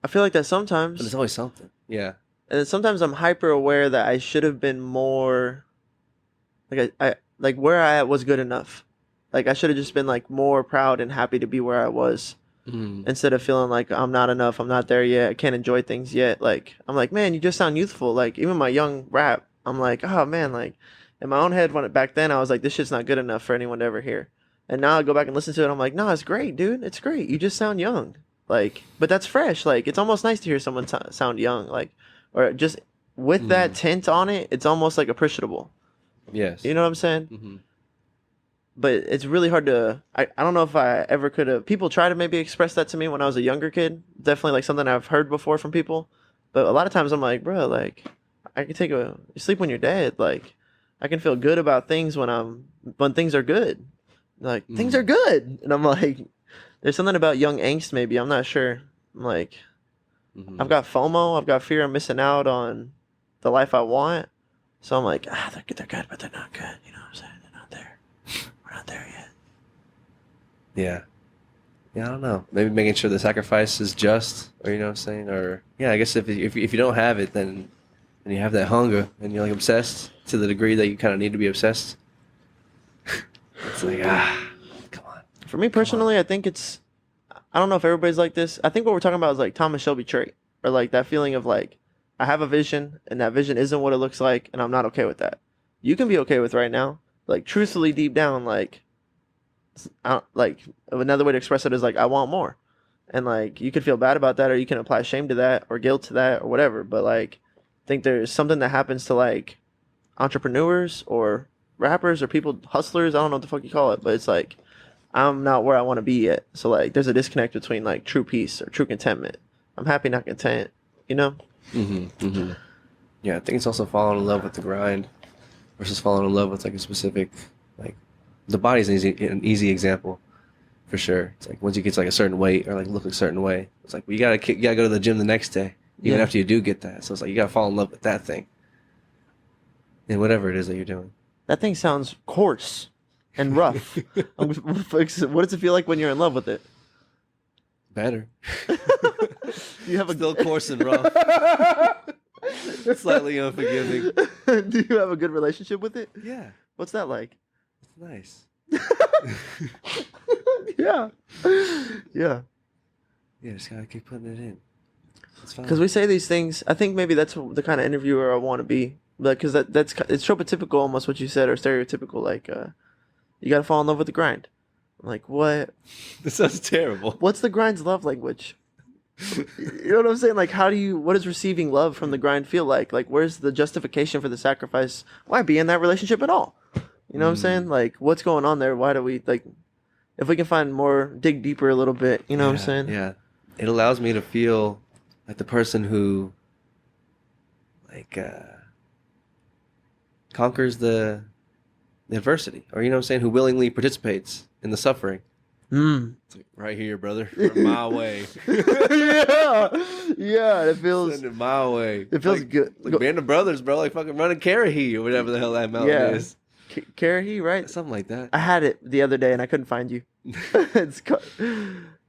I feel like that But sometimes, it's always something. Yeah. and then sometimes I'm hyper aware that I should have been more. Like I like where I was good enough. Like I should have just been like more proud and happy to be where I was Mm. instead of feeling like I'm not enough, I'm not there yet, I can't enjoy things yet. Like I'm like, man, you just sound youthful. Like even my young rap, I'm like, oh man, like in my own head back then I was like, this shit's not good enough for anyone to ever hear. And now I go back and listen to it, I'm like, no, it's great, dude. It's great. You just sound young. Like, but that's fresh. Like it's almost nice to hear someone sound young. Like, or just with that tint on it, it's almost like appreciable. Yes. You know what I'm saying? Mm-hmm. But it's really hard to I don't know if I ever could have people try to maybe express that to me when I was a younger kid. Definitely like something I've heard before from people. But a lot of times I'm like, bro, like I can take a sleep when you're dead. Like I can feel good about things when things are good. Like things are good. And I'm like there's something about young angst maybe. I'm not sure. I'm like Mm-hmm. I've got FOMO, I've got fear of missing out on the life I want. So I'm like, they're good, but they're not good. You know what I'm saying? They're not there. We're not there yet. Yeah. Yeah, I don't know. Maybe making sure the sacrifice is just, or you know what I'm saying? Or, yeah, I guess if you don't have it, then and you have that hunger and you're like obsessed to the degree that you kind of need to be obsessed. It's like, come on. For me personally, I think I don't know if everybody's like this. I think what we're talking about is like Thomas Shelby trait, or like that feeling of like, I have a vision and that vision isn't what it looks like and I'm not okay with that. You can be okay with right now. Like truthfully deep down, like another way to express it is like I want more. And like you could feel bad about that or you can apply shame to that or guilt to that or whatever. But like I think there's something that happens to like entrepreneurs or rappers or people hustlers, I don't know what the fuck you call it, but it's like I'm not where I want to be yet. So like there's a disconnect between like true peace or true contentment. I'm happy, not content, you know? Mm-hmm. Mm-hmm. Yeah, I think it's also falling in love with the grind versus falling in love with like a specific, like the body's an easy example for sure. It's like once you get to like a certain weight or like look a certain way, it's like well, you gotta go to the gym the next day even after you do get that. So it's like you gotta fall in love with that thing and whatever it is that you're doing. That thing sounds coarse and rough. What does it feel like when you're in love with it? Better. You have Still coarse and rough. Slightly unforgiving. Do you have a good relationship with it? Yeah, What's that like? it's nice. Yeah. Yeah. Yeah, just gotta keep putting it in. It's fine. Because we say these things, I think maybe that's the kind of interviewer I want to be. Because it's tropotypical almost what you said, or stereotypical. Like, you gotta fall in love with the grind. I'm like, what? This sounds terrible. What's the grind's love language? You know what I'm saying? Like, what does receiving love from the grind feel like? Like, where's the justification for the sacrifice? Why be in that relationship at all? You know what I'm saying? Like, what's going on there? Why do we, like, if we can dig deeper a little bit, you know what I'm saying? Yeah. It allows me to feel like the person who, like, conquers the adversity, or you know what I'm saying, who willingly participates in the suffering. It's like, right here, brother, from my way. Yeah, it feels. Send it my way. It feels like, good. Like Band of Brothers, bro. Like fucking running Karahi or whatever the hell that mountain is. Karahi, right? Something like that. I had it the other day and I couldn't find you. It's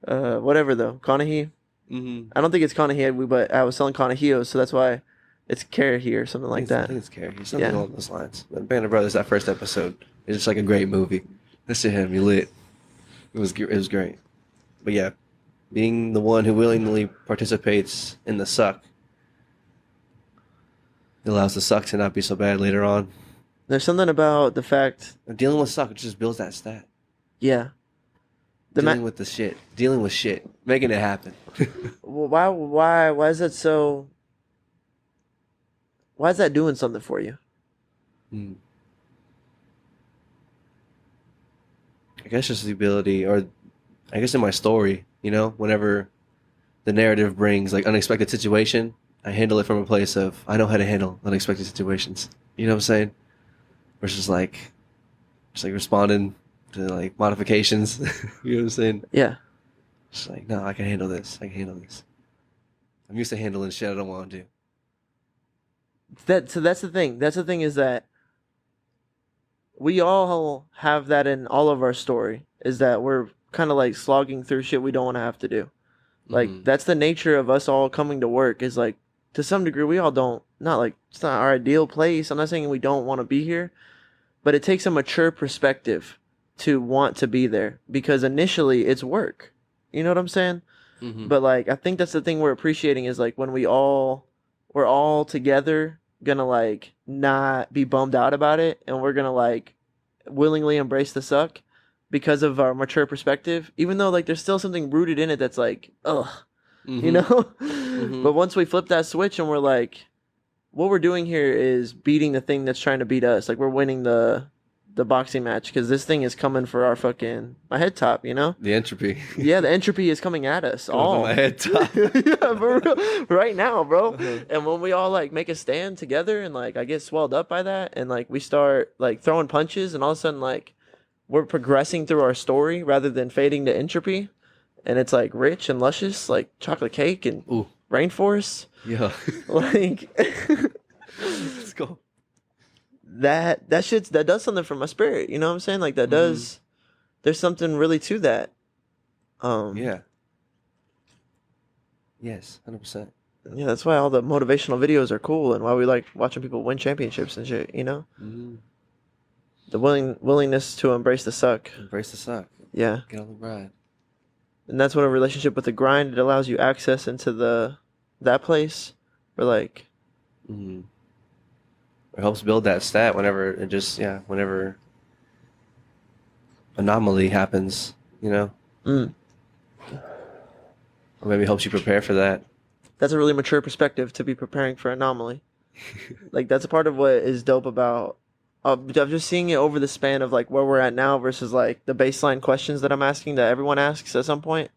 whatever though, Conahy. Mm-hmm. I don't think it's Conahy, but I was selling Conahios, so that's why It's Karahi or something like I that. think it's Carrie. Something Yeah. along those lines. But Band of Brothers, that first episode, is just like a great movie. That shit had me lit. It was great. But yeah, being the one who willingly participates in the suck, it allows the suck to not be so bad later on. There's something about the fact, And dealing with suck just builds that stat. yeah. Dealing with the shit. Dealing with shit. Making it happen. Well, why is that so? Why is that doing something for you? Hmm. I guess just the ability, or I guess in my story, you know, whenever the narrative brings like unexpected situation, I handle it from a place of I know how to handle unexpected situations. You know what I'm saying? Versus like just like responding to like modifications. You know what I'm saying? Yeah. Just like, no, I can handle this. I can handle this. I'm used to handling shit I don't want to do. So that's the thing. That's the thing is that we all have that in all of our story. Is that we're kind of like slogging through shit we don't want to have to do. Like Mhm. that's the nature of us all coming to work. Is like to some degree we all don't, not like it's not our ideal place. I'm not saying we don't want to be here, but it takes a mature perspective to want to be there because initially it's work. You know what I'm saying? Mhm. But like I think that's the thing we're appreciating is like when we're all together gonna like not be bummed out about it and we're gonna like willingly embrace the suck because of our mature perspective, even though like there's still something rooted in it that's like, ugh, you Mhm. know? Mhm. But once we flip that switch and we're like, what we're doing here is beating the thing that's trying to beat us. Like we're winning the boxing match because this thing is coming for our fucking my head top, you know? The entropy. Yeah, the entropy is coming at us Coming from all. my head top. Yeah, for real. Right now, bro. Uh-huh. And when we all like make a stand together and like I get swelled up by that and like we start like throwing punches and all of a sudden like we're progressing through our story rather than fading to entropy and it's like rich and luscious like chocolate cake and Ooh. rainforest. Yeah. Like Let's go. that that does something for my spirit, you know what I'm saying? Like that Mhm. does there's something really to that. Yeah. Yes, 100%. Yeah, that's why all the motivational videos are cool and why we like watching people win championships and shit, you know? Mhm. The willingness to embrace the suck. Embrace the suck. Yeah. Get on the grind. And that's what a relationship with the grind, it allows you access into that place where like Mhm. It helps build that stat whenever whenever anomaly happens, you know? mm, Or maybe helps you prepare for that. that's a really mature perspective to be preparing for anomaly. Like that's a part of what is dope about I'm just seeing it over the span of like where we're at now versus like the baseline questions that I'm asking that everyone asks at some point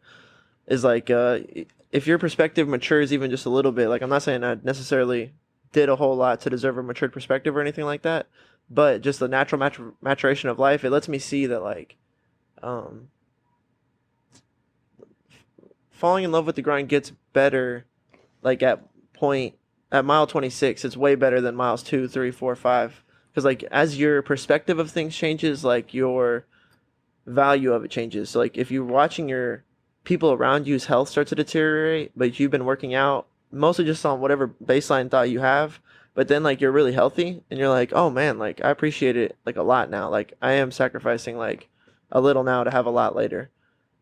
is like if your perspective matures even just a little bit, like I'm not saying I necessarily did a whole lot to deserve a matured perspective or anything like that, but just the natural maturation of life, it lets me see that like um, falling in love with the grind gets better like at mile 26 it's way better than miles 2, 3, 4, 5 because like as your perspective of things changes like your value of it changes. So like if you're watching your people around you's health start to deteriorate, but you've been working out mostly just on whatever baseline thought you have, but then like you're really healthy and you're like, oh man, like I appreciate it like a lot now. Like I am sacrificing like a little now to have a lot later.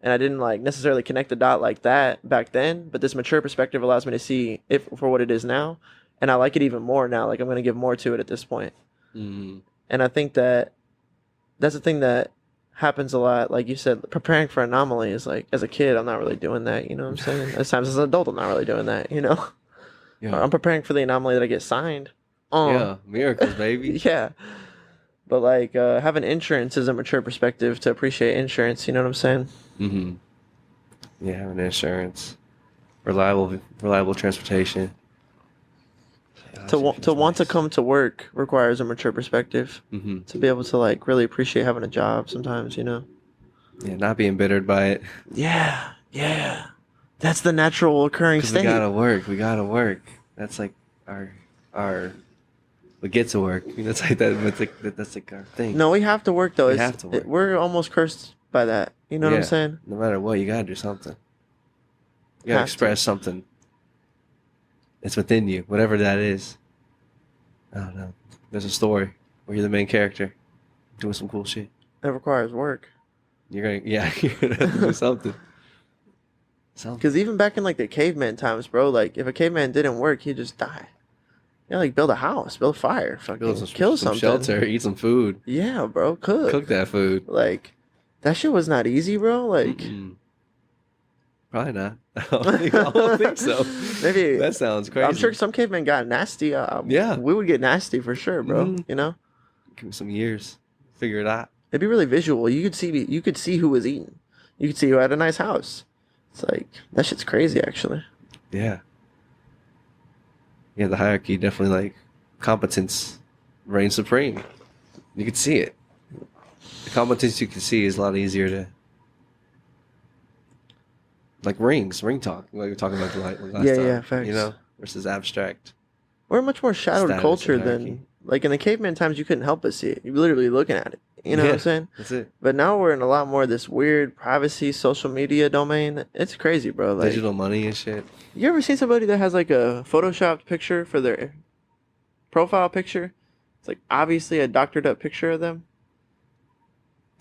And I didn't like necessarily connect the dot like that back then, but this mature perspective allows me to see it for what it is now. And I like it even more now. Like I'm going to give more to it at this point. Mhm. And I think that that's the thing that happens a lot. Like you said, preparing for anomaly is like, as a kid, I'm not really doing that. You know what I'm saying? As times as an adult, I'm not really doing that. You know, Yeah. I'm preparing for the anomaly that I get signed. Yeah. Miracles, baby. Yeah. But like having insurance is a mature perspective to appreciate insurance. You know what I'm saying? Mhm. Yeah, having insurance. Reliable transportation. To want to come to work requires a mature perspective. Mhm. To be able to like really appreciate having a job sometimes, you know. Yeah, not being embittered by it. Yeah, yeah. That's the natural occurring 'Cause we state. gotta work. We gotta work. That's like our we get to work. That's like that. That's like our thing. No, we have to work though. We have to work. We're almost cursed by that. You know what I'm Yeah. saying? No matter what, you gotta do something. You gotta Have to. express something. It's within you, whatever that is. I don't know. There's a story where you're the main character doing some cool shit. It requires work. You're gonna you're gonna have to do something. Something. Because even back in like the caveman times, bro, like if a caveman didn't work, he'd just die. Yeah, like build a house, build a fire, fucking kill some something. shelter, eat some food. Yeah, bro, cook. Cook that food. Like that shit was not easy, bro. Like Mm-mm. Probably not. I don't think so. maybe That sounds crazy. I'm sure some cavemen got nasty. Yeah. We would get nasty for sure, bro. Mhm. You know, Give me some years. Figure it out. it'd be really visual. You could see who was eating. You could see who had a nice house. It's like that shit's crazy, actually. Yeah. Yeah, the hierarchy definitely like competence reigns supreme. You can see it. The competence you can see is a lot easier to like ring talk. Like we were talking about the last Yeah, time. yeah, facts. You know, versus abstract. We're a much more shadowed Status culture and hierarchy. than like in the caveman times. You couldn't help but see it. You're literally looking at it. You know what I'm Yeah. saying? That's it. But now we're in a lot more of this weird privacy social media domain. It's crazy, bro. Like, Digital money and shit. you ever seen somebody that has like a photoshopped picture for their profile picture? It's like obviously a doctored up picture of them.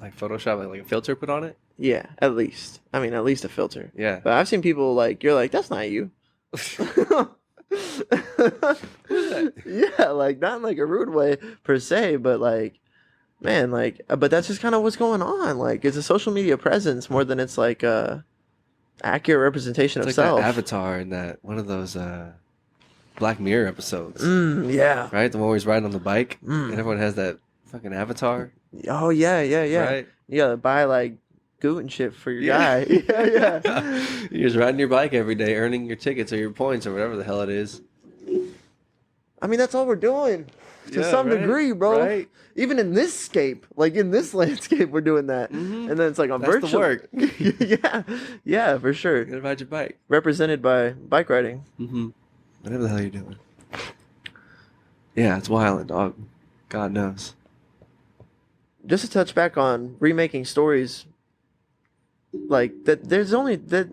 Like Photoshop, like a filter put on it. Yeah, at least. I mean, at least a filter. Yeah. But I've seen people like you're like that's not you. Yeah, like not in like a rude way per se, but like, man, like, but that's just kind of what's going on. Like, it's a social media presence more than it's like a accurate representation It's of like self. that Avatar in that one of those Black Mirror episodes, Yeah. right? The one where he's riding on the bike, Mm. and everyone has that fucking avatar, Oh yeah, yeah, yeah. right? You gotta buy like goo and shit for your Yeah. guy. Yeah, yeah. You're just riding your bike every day, earning your tickets or your points or whatever the hell it is. I mean, that's all we're doing to Yeah, some right, degree, bro. right. Even in this scape, like in this landscape, we're doing that. Mhm. And then it's like on That's the virtual. work. Yeah, yeah, for sure. You gotta ride your bike. Represented by bike riding. Mm-hmm. Whatever the hell you're doing. Yeah, it's wild, dog. God knows. Just to touch back on remaking stories, like that there's only that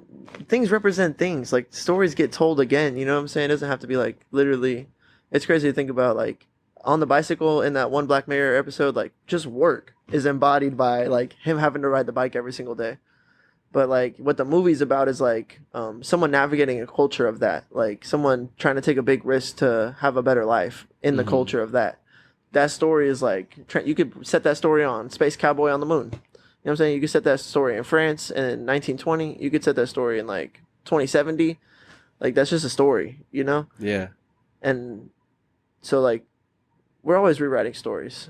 things represent things. Like stories get told again, you know what I'm saying? It doesn't have to be like literally. It's crazy to think about like on the bicycle in that one Black Mirror episode, like just work is embodied by like him having to ride the bike every single day. But like what the movie's about is like someone navigating a culture of that, like someone trying to take a big risk to have a better life in the Mhm. culture of that. That story is like you could set that story on Space Cowboy on the Moon. You know what I'm saying? You could set that story in France in 1920. You could set that story in like 2070. Like that's just a story, you know? Yeah. And so like we're always rewriting stories.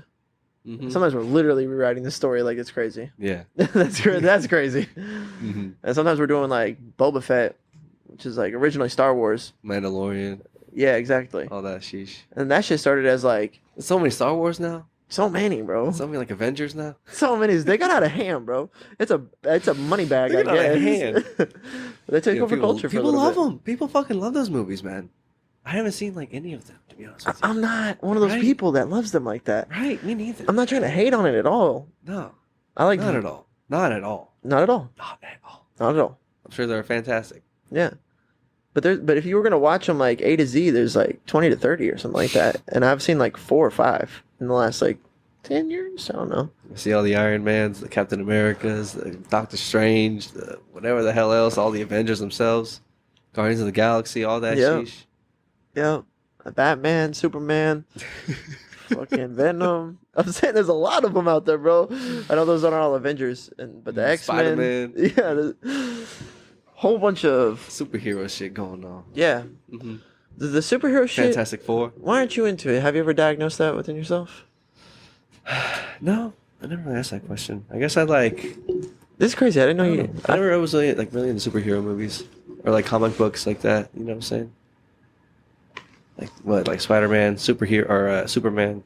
Mm-hmm. Sometimes we're literally rewriting the story like it's crazy. Yeah. That's crazy. Mm-hmm. And sometimes we're doing like Boba Fett, which is like originally Star Wars. Mandalorian, Yeah, exactly. all that sheesh. And that shit started as like There's so many Star Wars now. so many, bro. So many like Avengers now. So many. They got out of hand, bro. It's a money bag. They I got out of guess. they take Yeah, over people, culture for a people little love bit. them. People fucking love those movies, man. I haven't seen like any of them, to be honest with you. I'm not one of those Right? people that loves them like that. Right, me neither. I'm not trying to hate on it at all. No, I like not at all. Not at all. Not at all. Not at all. Not at all. I'm sure they're fantastic. Yeah. But if you were gonna watch them like A to Z, there's like 20 to 30 or something like that, and I've seen like 4 or 5 in the last like 10 years. I don't know. You see all the Iron Mans, the Captain Americas, the Doctor Strange, the whatever the hell else, all the Avengers themselves, Guardians of the Galaxy, all that Yeah. sheesh. Yeah. Batman, Superman, fucking Venom. I'm saying there's a lot of them out there, bro. I know those aren't all Avengers, but the X-Men. Spider-Man. Yeah. There's whole bunch of Superhero shit going on. yeah. Mm-hmm. The superhero shit. Fantastic Four. Why aren't you into it? Have you ever diagnosed that within yourself? No, I never really asked that question. I guess I like. This is crazy. I didn't know I, you. don't know. I never was really into superhero movies or like comic books like that. You know what I'm saying? Like what? Like Spider-Man, superhero or Superman,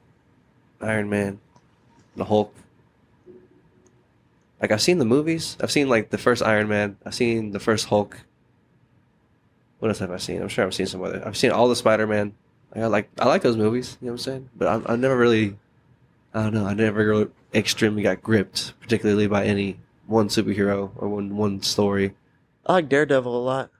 Iron Man, the Hulk. Like I've seen the movies. I've seen like the first Iron Man. I've seen the first Hulk. What else have I seen? I'm sure I've seen some other. I've seen all the Spider-Man. I like those movies. You know what I'm saying? But I never really. I don't know. I never really extremely got gripped, particularly by any one superhero or one story. I like Daredevil a lot.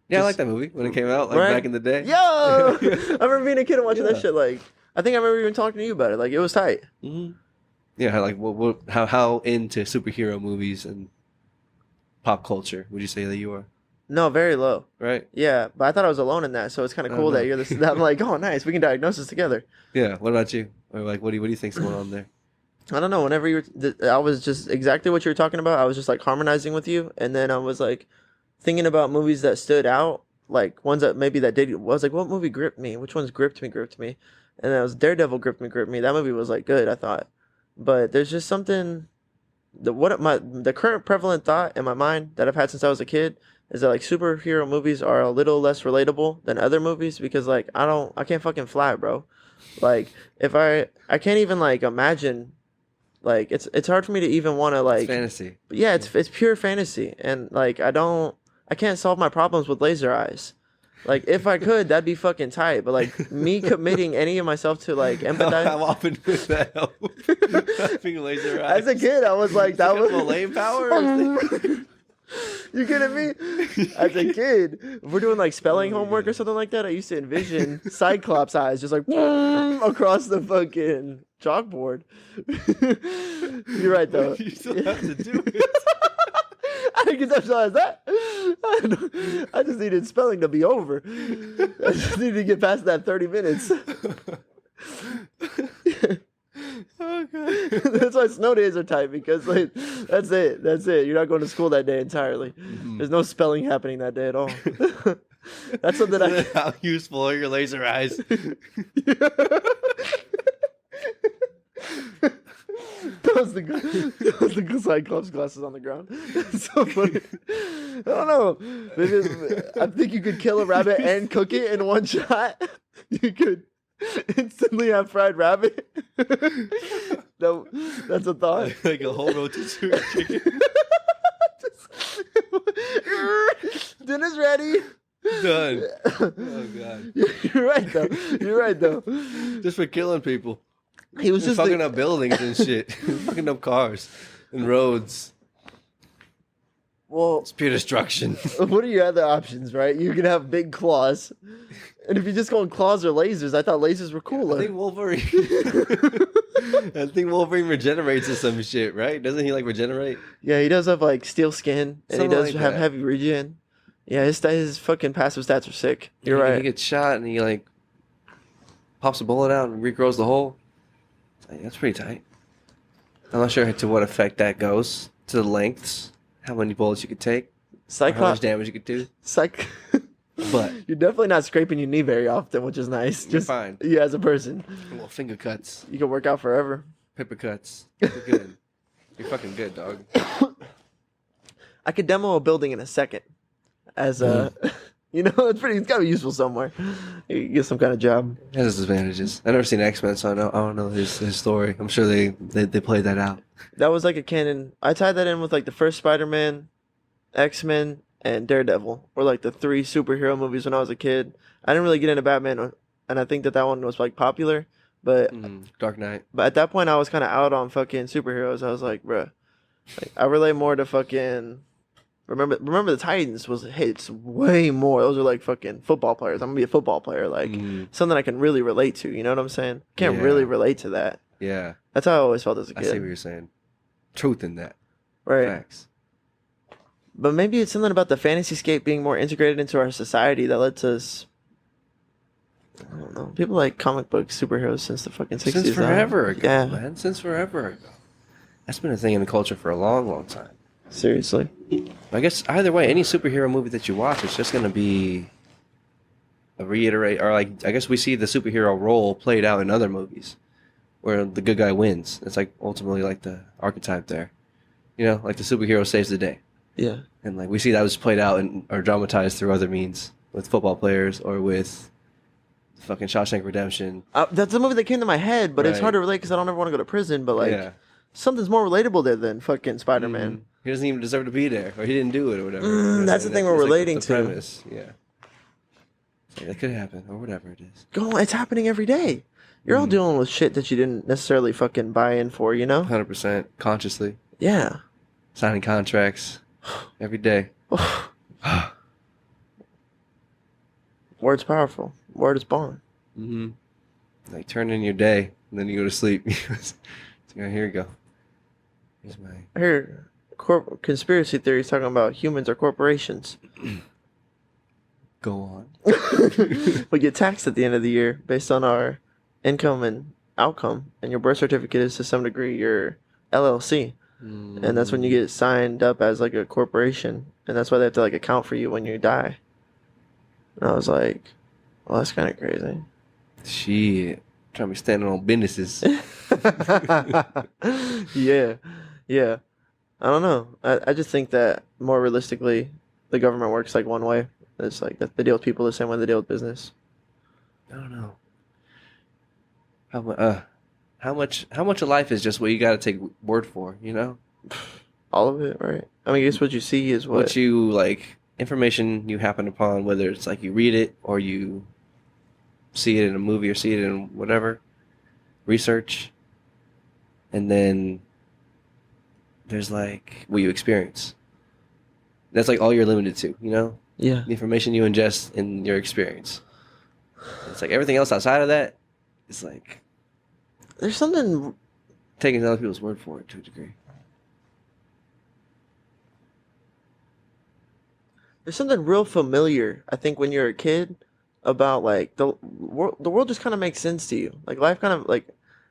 Yeah, I Just- like that movie when it came out, like Right? back in the day. Yo, I remember being a kid and watching that Yeah. shit. Like, I think I remember even talking to you about it. Like, it was tight. Mm-hmm. Yeah, like how into superhero movies and pop culture would you say that you are? No, very low. Right? Yeah, but I thought I was alone in that, so it's kind of I cool don't that know. you're this. That I'm like, oh, nice. We can diagnose this together. Yeah. What about you? Or like, what do you think's going on there? I don't know. Whenever I was just exactly what you were talking about. I was just like harmonizing with you, and then I was like thinking about movies that stood out, like ones that maybe that did. I was like, what movie gripped me? Which ones gripped me? Gripped me? And that was Daredevil gripped me. Gripped me. That movie was like good, I thought. But there's just something. The current prevalent thought in my mind that I've had since I was a kid is that like superhero movies are a little less relatable than other movies because like I can't fucking fly, bro. Like if I can't even like imagine. Like it's hard for me to even want to It's like. fantasy. But yeah, it's pure fantasy, and like I can't solve my problems with laser eyes. Like if I could, that'd be fucking tight. But like me committing any of myself to like empathize. How often would that help? Having laser eyes. As a kid, I was like, that was lame power. You kidding me? As a kid, if we're doing like spelling homework or something like that, I used to envision Cyclops eyes just like across the fucking chalkboard. You're right though. You still have to do it. I didn't conceptualize that. I just needed spelling to be over. I just needed to get past that 30 minutes. Oh, God. That's why snow days are tight because like that's it. That's it. You're not going to school that day entirely. There's no spelling happening that day at all. That's something How useful are your laser eyes? That was the Cyclops glasses on the ground. That's so funny. I don't know. I think you could kill a rabbit and cook it in one shot. You could instantly have fried rabbit. No, that's a thought. Like a whole rotisserie chicken. Dinner's ready. Done. Oh, God. You're right though. You're right though. Just for killing people. He was just fucking up buildings and shit. Fucking up cars and roads. Well, It's pure destruction. what are your other options, right? You can have big claws. And if you just go on claws or lasers, I thought lasers were cooler. I think Wolverine regenerates or some shit, right? Doesn't he like regenerate? Yeah, he does have like steel skin, and Something he does like have that. heavy regen. Yeah, his fucking passive stats are sick. You're He right. gets shot and he like pops a bullet out and regrows the hole. Like, that's pretty tight. I'm not sure to what effect that goes. To the lengths, how many bullets you could take, or how much Cyclops, damage you could do. But you're definitely not scraping your knee very often, which is nice. you're Just fine. you as a person, Little finger cuts, you can work out forever. pepper cuts. You're good. You're fucking good, dog. I could demo a building in a second. As a, you know, it's gotta be useful somewhere. You get some kind of job. It has its advantages. I've never seen X-Men, so I don't know his story. I'm sure they played that out. That was like a canon. I tied that in with like the first Spider-Man, X-Men, and Daredevil, or like the 3 superhero movies when I was a kid. I didn't really get into Batman, and I think that one was like popular, but Dark Knight. but at that point I was kind of out on fucking superheroes. I was like, bruh, like, I relate more to fucking. Remember the Titans was hits way more. Those are like fucking football players. I'm gonna be a football player, like something I can really relate to. You know what I'm saying? Can't Yeah. really relate to that. Yeah, That's how I always felt as a I see what kid. you're saying. Truth in that. Right. Facts. But maybe it's something about the fantasy scape being more integrated into our society that lets us. I don't know. People like comic book superheroes since the fucking 60s. Since forever ago, Yeah. man. Since forever ago. That's been a thing in the culture for a long, long time. Seriously. I guess either way, any superhero movie that you watch, it's just gonna be a reiterate, or like I guess we see the superhero role played out in other movies, where the good guy wins. It's like ultimately like the archetype there, you know, like the superhero saves the day, Yeah. and like we see that was played out or dramatized through other means with football players or with fucking Shawshank Redemption. That's the movie that came to my head, but it's Right. hard to relate because I don't ever want to go to prison. But like, Yeah. something's more relatable there than fucking Spider-Man. Mhm. He doesn't even deserve to be there, or he didn't do it, or whatever. That's the And thing we're that's, like, relating the to. Premise. Yeah. Yeah, that could happen, or whatever it is. Go, it's happening every day. You're all dealing with shit that you didn't necessarily fucking buy in for, you know? 100% consciously Yeah. signing contracts every day. Word's powerful. Word is bond. Mm-hmm. Like turn in your day, and then you go to sleep. So, here you go. Here's my. I hear conspiracy theories talking about humans are corporations. Go on. We get taxed at the end of the year based on our income and outcome, and your birth certificate is to some degree your LLC, and that's when you get signed up as like a corporation, and that's why they have to like account for you when you die. And I was like, well, that's kind of crazy. Shit. Trying to be standing on businesses. Yeah, yeah. I don't know. I just think that more realistically, the government works like one way. It's like they deal with people the same way they deal with business. I don't know. How much of life is just what you got to take word for, you know? All of it, right? I mean, I guess what you see is What you like, information you happen upon, whether it's like you read it or you see it in a movie or see it in whatever, research, and then there's like what you experience. That's like all you're limited to, you know? Yeah. The information you ingest in your experience. It's like everything else outside of that is like There's something. taking other people's word for it to a degree. There's something real familiar. I think when you're a kid, about like the world just kind of makes sense to you. Like life kind of like,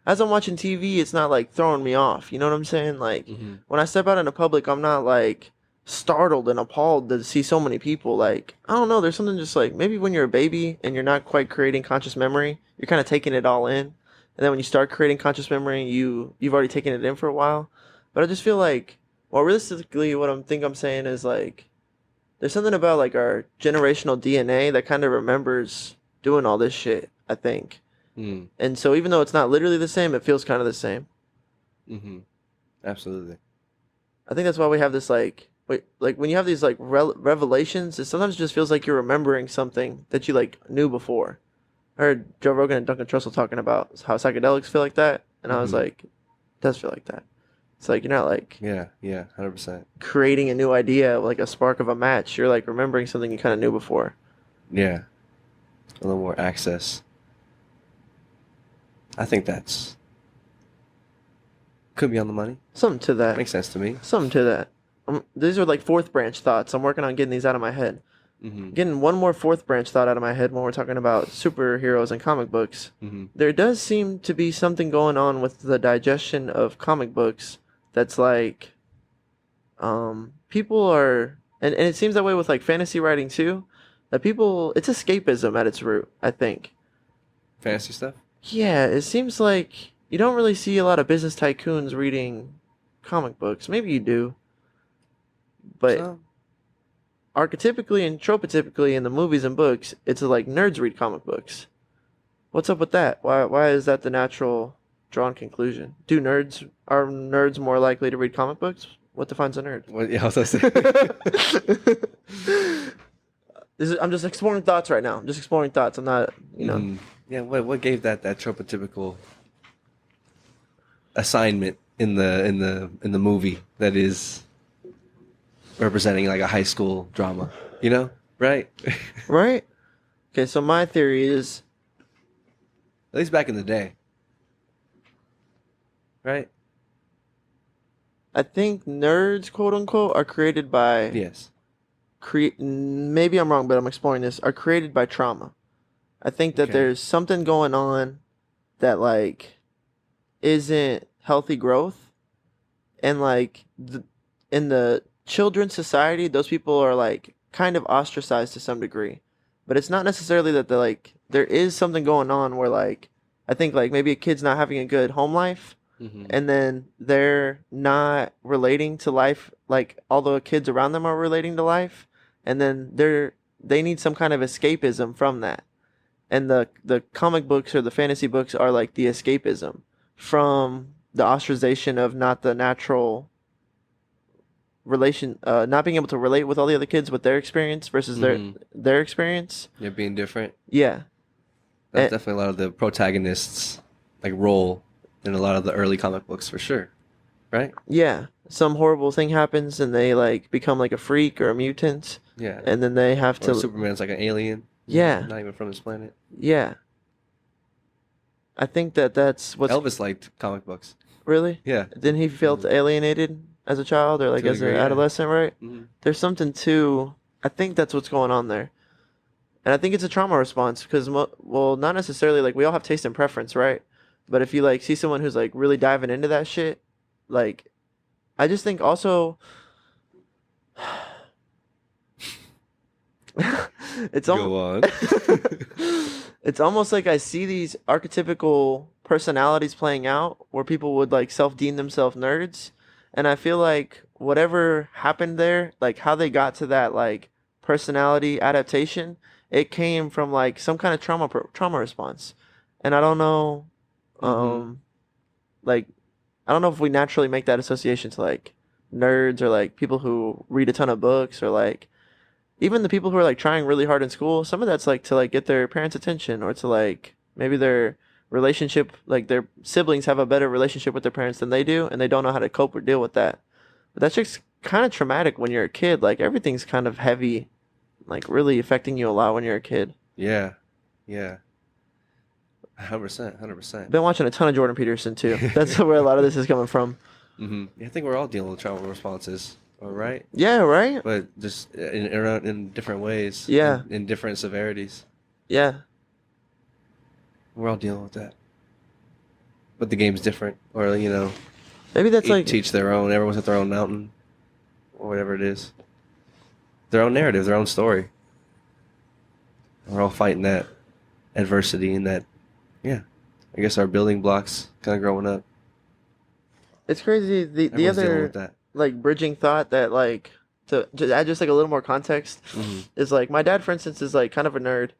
as I'm watching TV, it's not like throwing me off. You know what I'm saying? Like when I step out into public, I'm not like startled and appalled to see so many people. Like I don't know. There's something just like maybe when you're a baby and you're not quite creating conscious memory, you're kind of taking it all in. And then when you start creating conscious memory, you've already taken it in for a while. But I just feel like, well, realistically, what I'm saying is like, there's something about like our generational DNA that kind of remembers doing all this shit, I think. Mm. And so even though it's not literally the same, it feels kind of the same. Mm-hmm. Absolutely. I think that's why we have this like when you have these like revelations, it sometimes just feels like you're remembering something that you like knew before. I heard Joe Rogan and Duncan Trussell talking about how psychedelics feel like that, and I was like, it does feel like that. It's like you're not like 100%. creating a new idea like a spark of a match. You're like remembering something you kind of knew before. Yeah, a little more access. I think that's could be on the money. Something to that. Makes sense to me. Something to that. These are like fourth branch thoughts. I'm working on getting these out of my head. Mm-hmm. Getting one more fourth branch thought out of my head when we're talking about superheroes and comic books. Mm-hmm. There does seem to be something going on with the digestion of comic books that's like people are and it seems that way with like fantasy writing too, that people it's escapism at its root, I think. Fantasy stuff? Yeah, it seems like you don't really see a lot of business tycoons reading comic books. Maybe you do. But archetypically and tropotypically in the movies and books, it's like nerds read comic books. What's up with that? Why is that the natural drawn conclusion? Are nerds more likely to read comic books? What defines a nerd? Yeah, I was gonna say. I'm just exploring thoughts right now. I'm just exploring thoughts. I'm not, Yeah, what gave that tropotypical assignment in the movie that is representing like a high school drama, you know? Right? Right? Okay, so my theory is, At least back in the day. Right? I think nerds, quote unquote, are created by Yes. maybe I'm wrong, but I'm exploring this, are created by trauma. I think that there's something going on that like isn't healthy growth, and like in the children's society, those people are like kind of ostracized to some degree. But it's not necessarily that they're like there is something going on where like I think like maybe a kid's not having a good home life. Mm-hmm. And then they're not relating to life like all the kids around them are relating to life, and then they need some kind of escapism from that. And the comic books or the fantasy books are like the escapism from the ostracization of not the natural relation, not being able to relate with all the other kids with their experience versus their experience. Yeah, being different. Yeah. That's definitely a lot of the protagonists' like role in a lot of the early comic books for sure. Right? Yeah. Some horrible thing happens and they like become like a freak or a mutant. Yeah. And then they have or to Superman's like an alien. Yeah. Not even from this planet. Yeah. I think that's what's Elvis liked comic books. really. Yeah, Didn't he feel Mhm. alienated as a child or like To a as an degree, yeah. adolescent, right? Hmm. There's something to. I think that's what's going on there, and I think it's a trauma response because, well, not necessarily like we all have taste and preference, right? But if you like see someone who's like really diving into that shit, like I just think also it's almost Go on. it's almost like I see these archetypical personalities playing out where people would like self-deem themselves nerds, and I feel like whatever happened there, like how they got to that like personality adaptation, it came from like some kind of trauma response, and I don't know, Hmm. um, like I don't know if we naturally make that association to like nerds or like people who read a ton of books or like even the people who are like trying really hard in school, some of that's like to like get their parents' attention or to like maybe their relationship, like their siblings have a better relationship with their parents than they do, and they don't know how to cope or deal with that. But that's just kind of traumatic when you're a kid. Like everything's kind of heavy, like really affecting you a lot when you're a kid. Yeah, yeah, 100%, 100%. Been watching a ton of Jordan Peterson too. That's where a lot of this is coming from. Hmm. I think we're all dealing with trauma responses, all right? Yeah, right? But just in different ways, Yeah, in different severities. yeah. We're all dealing with that. But the game's different, or Maybe that's like teach their own. Everyone's at their own mountain, or whatever it is. Their own narrative, their own story. We're all fighting that adversity and that, yeah. I guess our building blocks kind of growing up. it's crazy. The Everyone's dealing with other that. like bridging thought that like to add just like a little more context Hmm. is like my dad, for instance, is like kind of a nerd,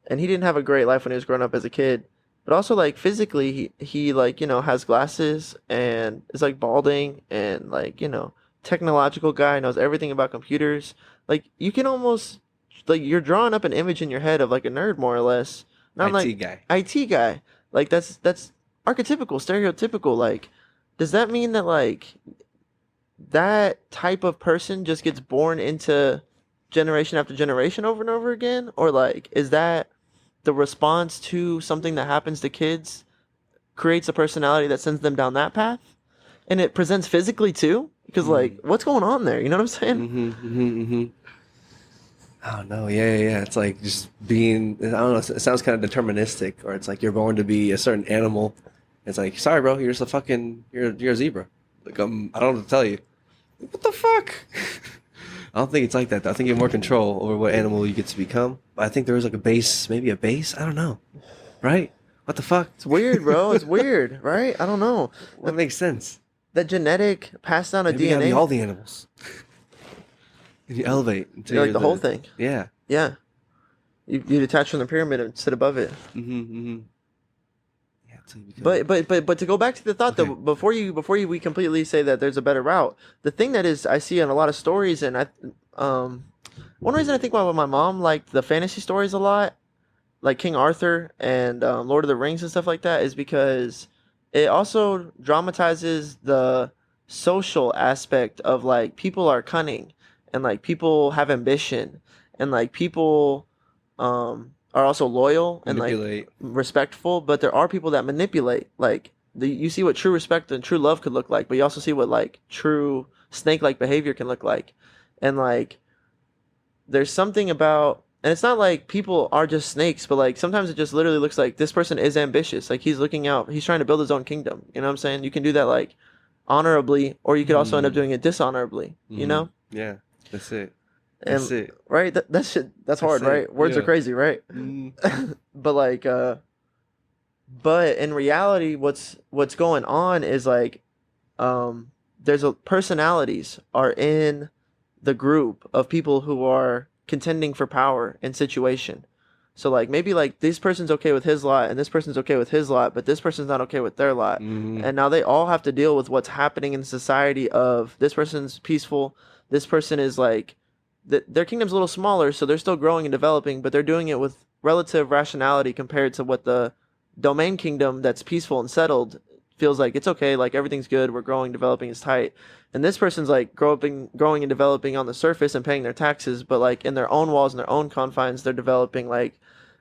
and he didn't have a great life when he was growing up as a kid. But also like physically, he like has glasses and is like balding and like technological guy knows everything about computers. Like you can almost like you're drawing up an image in your head of like a nerd more or less. Not IT like guy. IT guy. Like that's archetypical, stereotypical. Like, does that mean that like that type of person just gets born into generation after generation over and over again? Or like is that the response to something that happens to kids creates a personality that sends them down that path? And it presents physically too? Because like Hmm. what's going on there? You know what I'm saying? Hmm. Hmm. Hmm. Oh no, yeah, yeah, yeah. It's like just being. I don't know. It sounds kind of deterministic, or it's like you're born to be a certain animal. It's like, sorry, bro, you're just a fucking. You're a zebra. Like I don't know what to tell you. What the fuck? I don't think it's like that, though. I think you have more control over what animal you get to become. But I think there is like a base, maybe a base. I don't know. Right? What the fuck? It's weird, bro. It's weird, right? I don't know. What makes sense? That genetic passed down of Maybe you gotta be DNA, all the animals. And you elevate until you're like you're the whole thing. yeah. Yeah. You detach from the pyramid and sit above it. Mm-hmm. Mm-hmm. Yeah. Until you become. But to go back to the thought Okay. though, before you we completely say that there's a better route. The thing that is I see in a lot of stories, and one reason I think why my mom liked the fantasy stories a lot, like King Arthur and Lord of the Rings and stuff like that, is because it also dramatizes the social aspect of like people are cunning and like people have ambition and like people are also loyal and like Manipulate. respectful, but there are people that manipulate. Like you see what true respect and true love could look like, but you also see what like true snake-like behavior can look like, and like there's something about, and it's not like people are just snakes, but like sometimes it just literally looks like this person is ambitious, like he's looking out, he's trying to build his own kingdom. You know what I'm saying? You can do that like honorably, or you could also end up Mm. doing it dishonorably. You Mm-hmm. know? Yeah. That's it. That's And it. right, that shit, that's That's hard, it. right? Words are Yeah. crazy, right? Mm. But like but in reality what's going on is like there's a personalities are in the group of people who are contending for power and situation. So like maybe like this person's okay with his lot and this person's okay with his lot, but this person's not okay with their lot. Mm-hmm. And now they all have to deal with what's happening in society of this person's peaceful, this person is like their kingdom's a little smaller, so they're still growing and developing, but they're doing it with relative rationality compared to what the domain kingdom that's peaceful and settled feels like. It's okay, like everything's good, we're growing, developing is tight. And this person's like growing and developing on the surface and paying their taxes, but like in their own walls and their own confines, they're developing like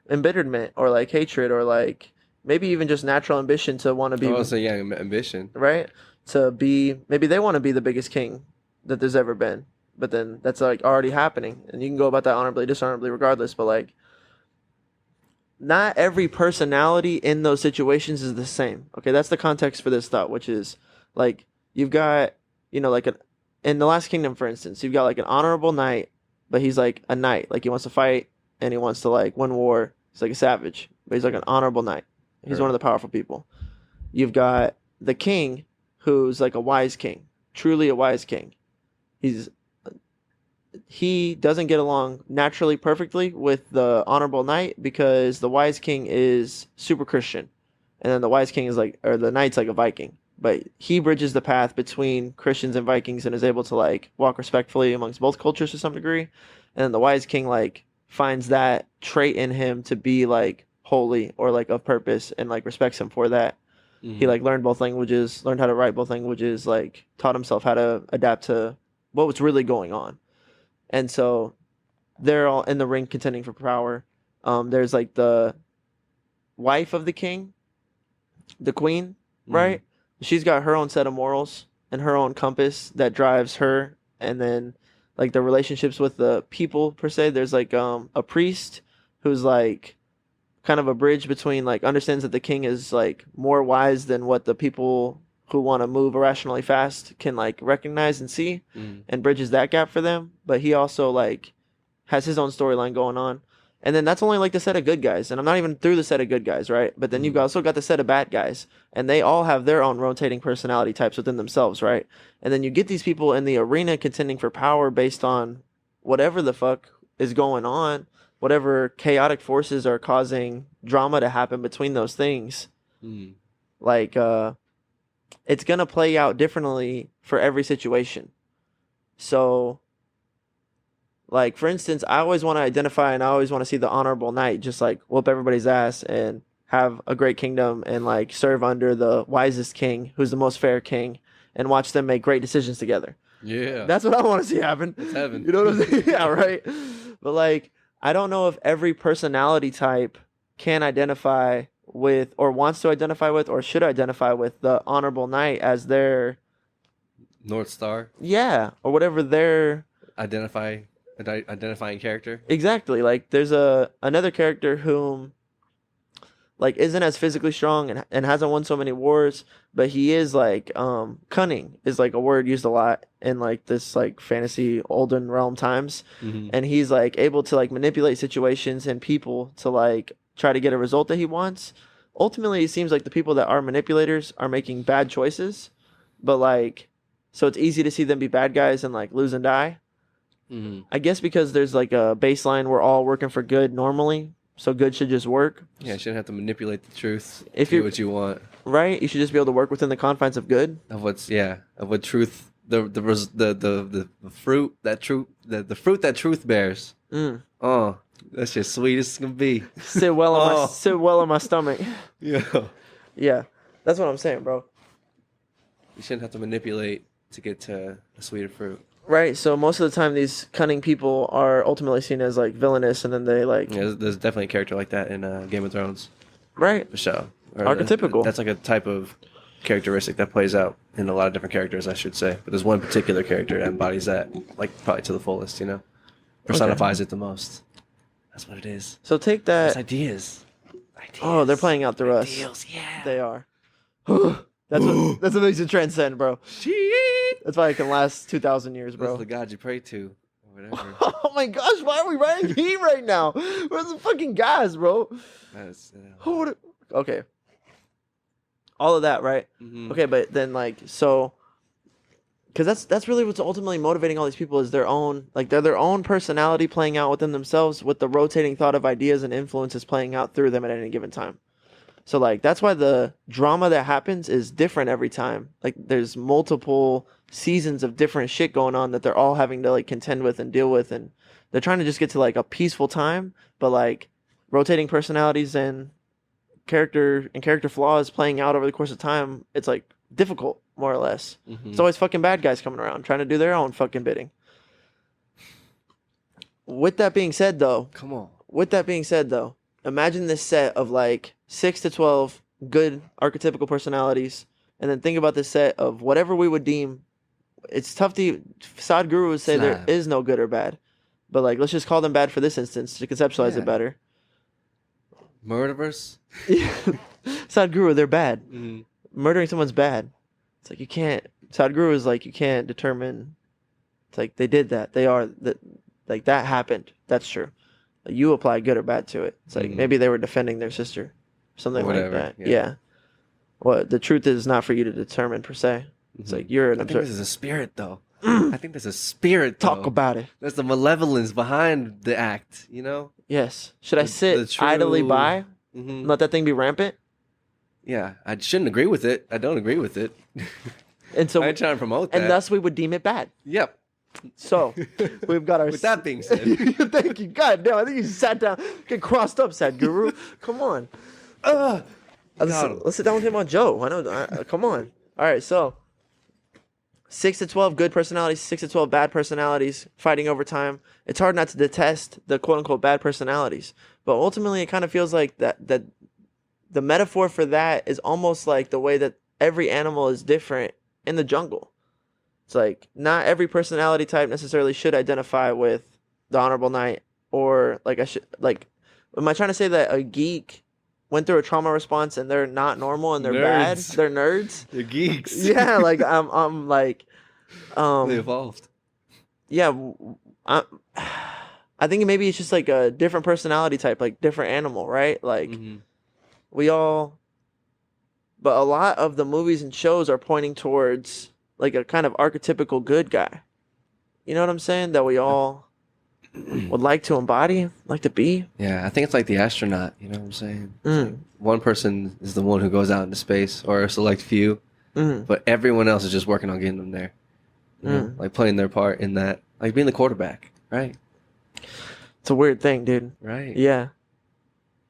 embitterment or like hatred or like maybe even just natural ambition to want to be Oh, so yeah, ambition. right, to be, maybe they want to be the biggest king that there's ever been, but then that's like already happening, and you can go about that honorably, dishonorably, regardless. But like, not every personality in those situations is the same. Okay, that's the context for this thought, which is like you've got, like in the Last Kingdom, for instance, you've got like an honorable knight, but he's like a knight, like he wants to fight and he wants to like win war. He's like a savage, but he's like an honorable knight. He's one of the powerful people. You've got the king, who's like a wise king, truly a wise king. He doesn't get along naturally perfectly with the honorable knight because the wise king is super Christian, and then the wise king is like, or the knight's like a Viking, but he bridges the path between Christians and Vikings and is able to like walk respectfully amongst both cultures to some degree. And then the wise king like finds that trait in him to be like holy or like of purpose and like respects him for that. He like learned both languages, learned how to write both languages, like taught himself how to adapt to what was really going on. And so they're all in the ring contending for power. There's like the wife of the king, the queen, right? She's got her own set of morals and her own compass that drives her. And then like the relationships with the people per se, there's like a priest who's like kind of a bridge between like understands that the king is like more wise than what the people who want to move irrationally fast can like recognize and see, and bridges that gap for them. But he also like has his own storyline going on. And then that's only like the set of good guys, and I'm not even through the set of good guys, right? But then you've also got the set of bad guys, and they all have their own rotating personality types within themselves, right? And then you get these people in the arena contending for power based on whatever the fuck is going on, whatever chaotic forces are causing drama to happen between those things. Like it's going to play out differently for every situation. So, like, for instance, I always want to identify and I always want to see the honorable knight just, like, whoop everybody's ass and have a great kingdom and, like, serve under the wisest king, who's the most fair king, and watch them make great decisions together. Yeah. That's what I want to see happen. It's heaven. You know what I'm saying? Yeah, right? But, like, I don't know if every personality type can identify with or wants to identify with or should identify with the honorable knight as their North Star. Yeah, or whatever their identifying character. Exactly. Like there's another character whom like isn't as physically strong and hasn't won so many wars, but he is like cunning is like a word used a lot in like this like fantasy olden realm times. And he's like able to like manipulate situations and people to like try to get a result that he wants. Ultimately, it seems like the people that are manipulators are making bad choices, but like, so it's easy to see them be bad guys and like lose and die. I guess because there's like a baseline we're all working for good normally, so good should just work. Yeah, you shouldn't have to manipulate the truth if to you do what you want. Right, you should just be able to work within the confines of good. Of what truth the fruit that truth bears. Oh, that's just sweet as can be. Sit well on my stomach. Yeah. Yeah, that's what I'm saying, bro. You shouldn't have to manipulate to get to a sweeter fruit. Right, so most of the time these cunning people are ultimately seen as like villainous, and then they like there's definitely a character like that in Game of Thrones. Right. For sure. Archetypical. That's like a type of characteristic that plays out in a lot of different characters, I should say. But there's one particular character that embodies that, like probably to the fullest, personifies it the most. That's what it is. So take that. It's ideas. Oh, they're playing out through us. Yeah. They are. That's what makes it transcend, bro. That's why it can last 2,000 years, bro. That's the God you pray to, or whatever. Oh my gosh, why are we riding heat right now? Where's the fucking gas, bro? Okay. All of that, right? Okay, but then like so, because that's really what's ultimately motivating all these people is their own they're their own personality playing out within themselves, with the rotating thought of ideas and influences playing out through them at any given time. So like that's why the drama that happens is different every time. Like there's multiple seasons of different shit going on that they're all having to like contend with and deal with, and they're trying to just get to like a peaceful time, but like rotating personalities and character flaws playing out over the course of time, it's like difficult, more or less. It's always fucking bad guys coming around trying to do their own fucking bidding. With that being said though, imagine this set of like 6 to 12 good archetypical personalities, and then think about this set of whatever we would deem. It's tough to. Sadhguru would say there Slav. is no good or bad, but like let's just call them bad for this instance to conceptualize Yeah. it better. Murderverse. Sadhguru, they're bad. Mm. Murdering someone's bad. It's like you can't. Sadhguru is like you can't determine. It's like they did that. They are that. Like that happened. That's true. You apply good or bad to it. It's like maybe they were defending their sister, something Whatever, like that. yeah. Yeah. Well, the truth is not for you to determine per se. It's like you're an I think this observer. is a spirit, though. I think there's a spirit. Talk though. about it. There's the malevolence behind the act. You know. Yes. Should I The- sit the true- idly by hmm and let that thing be rampant? Yeah, I shouldn't agree with it. I don't agree with it. And so, I ain't trying to promote that. and thus we would deem it bad. Yep. So we've got our. With that being said, Thank you. God damn, I think you sat down, get crossed up, Sadhguru. Come on. got him. Let's sit down with him on Joe. Why not? Come on. All right, so 6 to 12 good personalities, 6 to 12 bad personalities fighting over time. It's hard not to detest the quote unquote bad personalities, but ultimately it kind of feels like that the metaphor for that is almost like the way that every animal is different in the jungle. It's like not every personality type necessarily should identify with the Honorable Knight, or like I should like. Am I trying to say that a geek went through a trauma response and they're not normal and they're bad? Nerds. They're nerds. They're geeks. Yeah, like I'm like, They evolved. yeah. I think maybe it's just like a different personality type, like different animal, right? Like we all, but a lot of the movies and shows are pointing towards like a kind of archetypical good guy. You know what I'm saying? That we all would like to embody, like to be. Yeah, I think it's like the astronaut. You know what I'm saying? Mm. One person is the one who goes out into space, or a select few, Mm. but everyone else is just working on getting them there. You know, like playing their part in that, like being the quarterback, right? It's a weird thing, dude. Right. Yeah.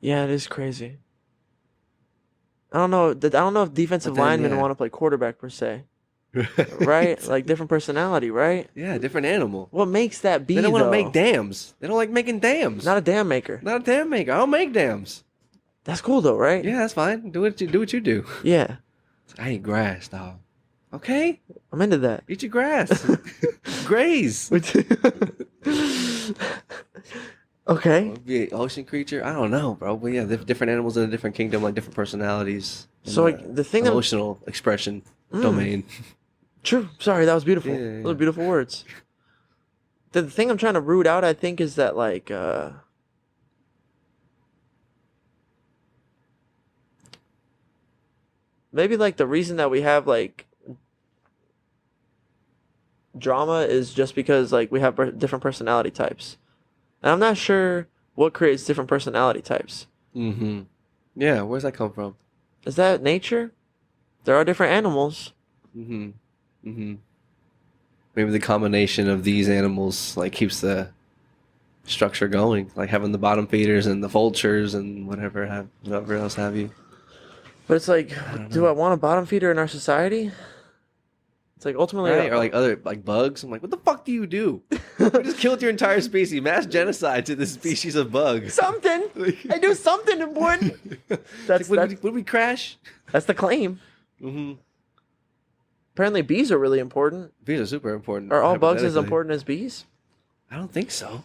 Yeah, it is crazy. I don't know. I don't know if defensive But then, linemen yeah. want to play quarterback per se, right? Like different personality, right? Yeah, different animal. What makes that be? They don't want to though? make dams. They don't like making dams. Not a dam maker. Not a dam maker. I don't make dams. That's cool though, right? Yeah, that's fine. Do what you do. Yeah. I eat grass, dog. Okay, I'm into that. eat your grass. Graze. Okay. Be an ocean creature. I don't know, bro. But yeah, different animals in a different kingdom, like different personalities. in So like the thing I'm emotional expression domain. true. Sorry, that was beautiful. Yeah, Those are beautiful words. The thing I'm trying to root out, I think, is that like maybe like the reason that we have like drama is just because like we have different personality types, and I'm not sure what creates different personality types. Mm-hmm. Yeah, where's that come from? Is that nature? There are different animals. Mm-hmm. Mm-hmm. Maybe the combination of these animals like keeps the structure going, like having the bottom feeders and the vultures and whatever else have you. But it's like, don't do I want a bottom feeder in our society? It's like ultimately, Right? Or like other like bugs. I'm like, what the fuck do? You just killed your entire species. Mass genocide to this species of bug. something. I do something important. That's Would we crash? that's the claim. Mm-hmm. Apparently, bees are really important. Bees are super important. Are all bugs as hypothetically. important as bees? I don't think so.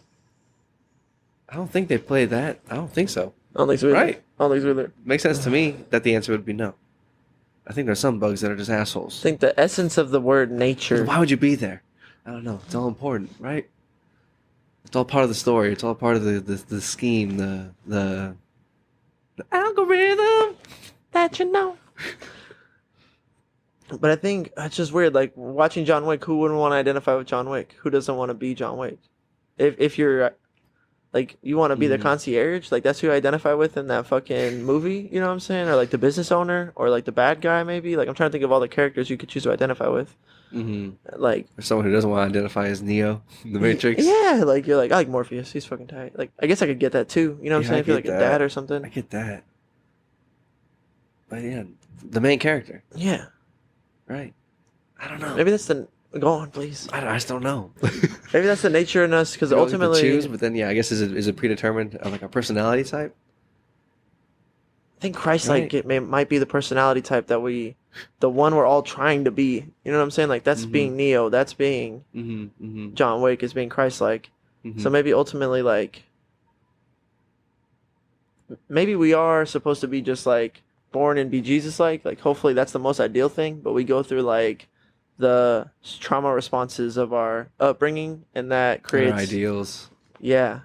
I don't think they play that. I don't think so. I don't think so either. Right. I don't think so either. Makes sense to me that the answer would be no. I think there's some bugs that are just assholes. I think the essence of the word nature. Why would you be there? I don't know. It's all important, right? It's all part of the story. It's all part of the scheme, the algorithm. That you know. But I think it's just weird. Like watching John Wick, who wouldn't want to identify with John Wick? Who doesn't want to be John Wick? If you're like you want to be the concierge, like that's who you identify with in that fucking movie. You know what I'm saying? Or like the business owner, or like the bad guy, maybe. Like I'm trying to think of all the characters you could choose to identify with. Mm-hmm. Like Or someone who doesn't want to identify as Neo in the Matrix. Yeah, like you're like I like Morpheus. He's fucking tight. Like I guess I could get that too. You know what I'm Yeah, saying? I I feel like get a that. dad or something. I get that. But yeah, the main character, Yeah. right? I don't know. Maybe that's the go on, please. I just don't know. Maybe that's the nature in us because You don't get to ultimately choose, but then yeah, I guess is it predetermined like a personality type? I think Christ-like might be the personality type that the one we're all trying to be. You know what I'm saying? Like that's being Neo. That's being John Wick is being Christ-like. So maybe ultimately, like, maybe we are supposed to be just like born and be Jesus-like. Like hopefully that's the most ideal thing. But we go through like the trauma responses of our upbringing, and that creates Our ideals. Yeah.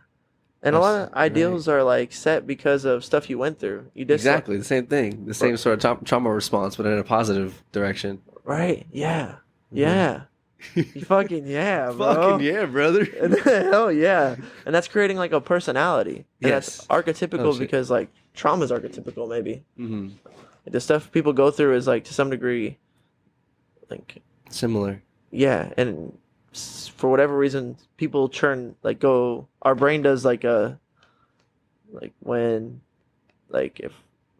And a lot of ideals are like set because of stuff you went through. Exactly the same thing, the same sort of trauma response, but in a positive direction. Right? Yeah. Yeah. You fucking yeah, bro. Fucking yeah, brother. Hell yeah. And that's creating like a personality. And Yes. that's archetypical because like trauma is archetypical maybe. Mm-hmm. Like, the stuff people go through is like to some degree like Similar. yeah, and for whatever reason people our brain does like when like if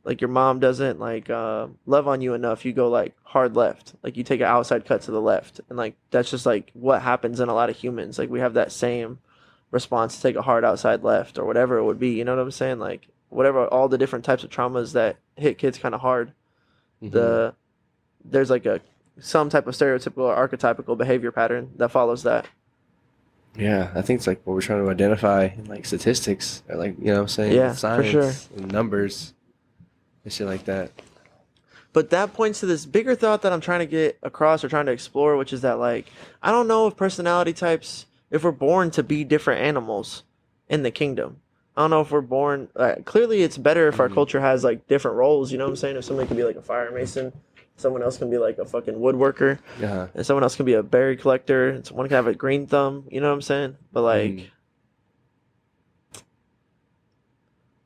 like your mom doesn't like love on you enough, you go like hard left, like you take an outside cut to the left, and like that's just like what happens in a lot of humans. Like we have that same response to take a hard outside left or whatever it would be, you know what I'm saying? Like whatever, all the different types of traumas that hit kids kind of hard, there's like some type of stereotypical or archetypical behavior pattern that follows that. Yeah, I think it's like what we're trying to identify in like statistics, or like, you know what I'm saying? Yeah, science, for sure. And numbers and shit like that. But that points to this bigger thought that I'm trying to get across or trying to explore, which is that like I don't know if personality types, if we're born to be different animals in the kingdom. I don't know if we're born clearly it's better if our culture has like different roles, you know what I'm saying? If somebody could be like a fire mason, someone else can be like a fucking woodworker, and someone else can be a berry collector, and someone can have a green thumb, you know what I'm saying? But like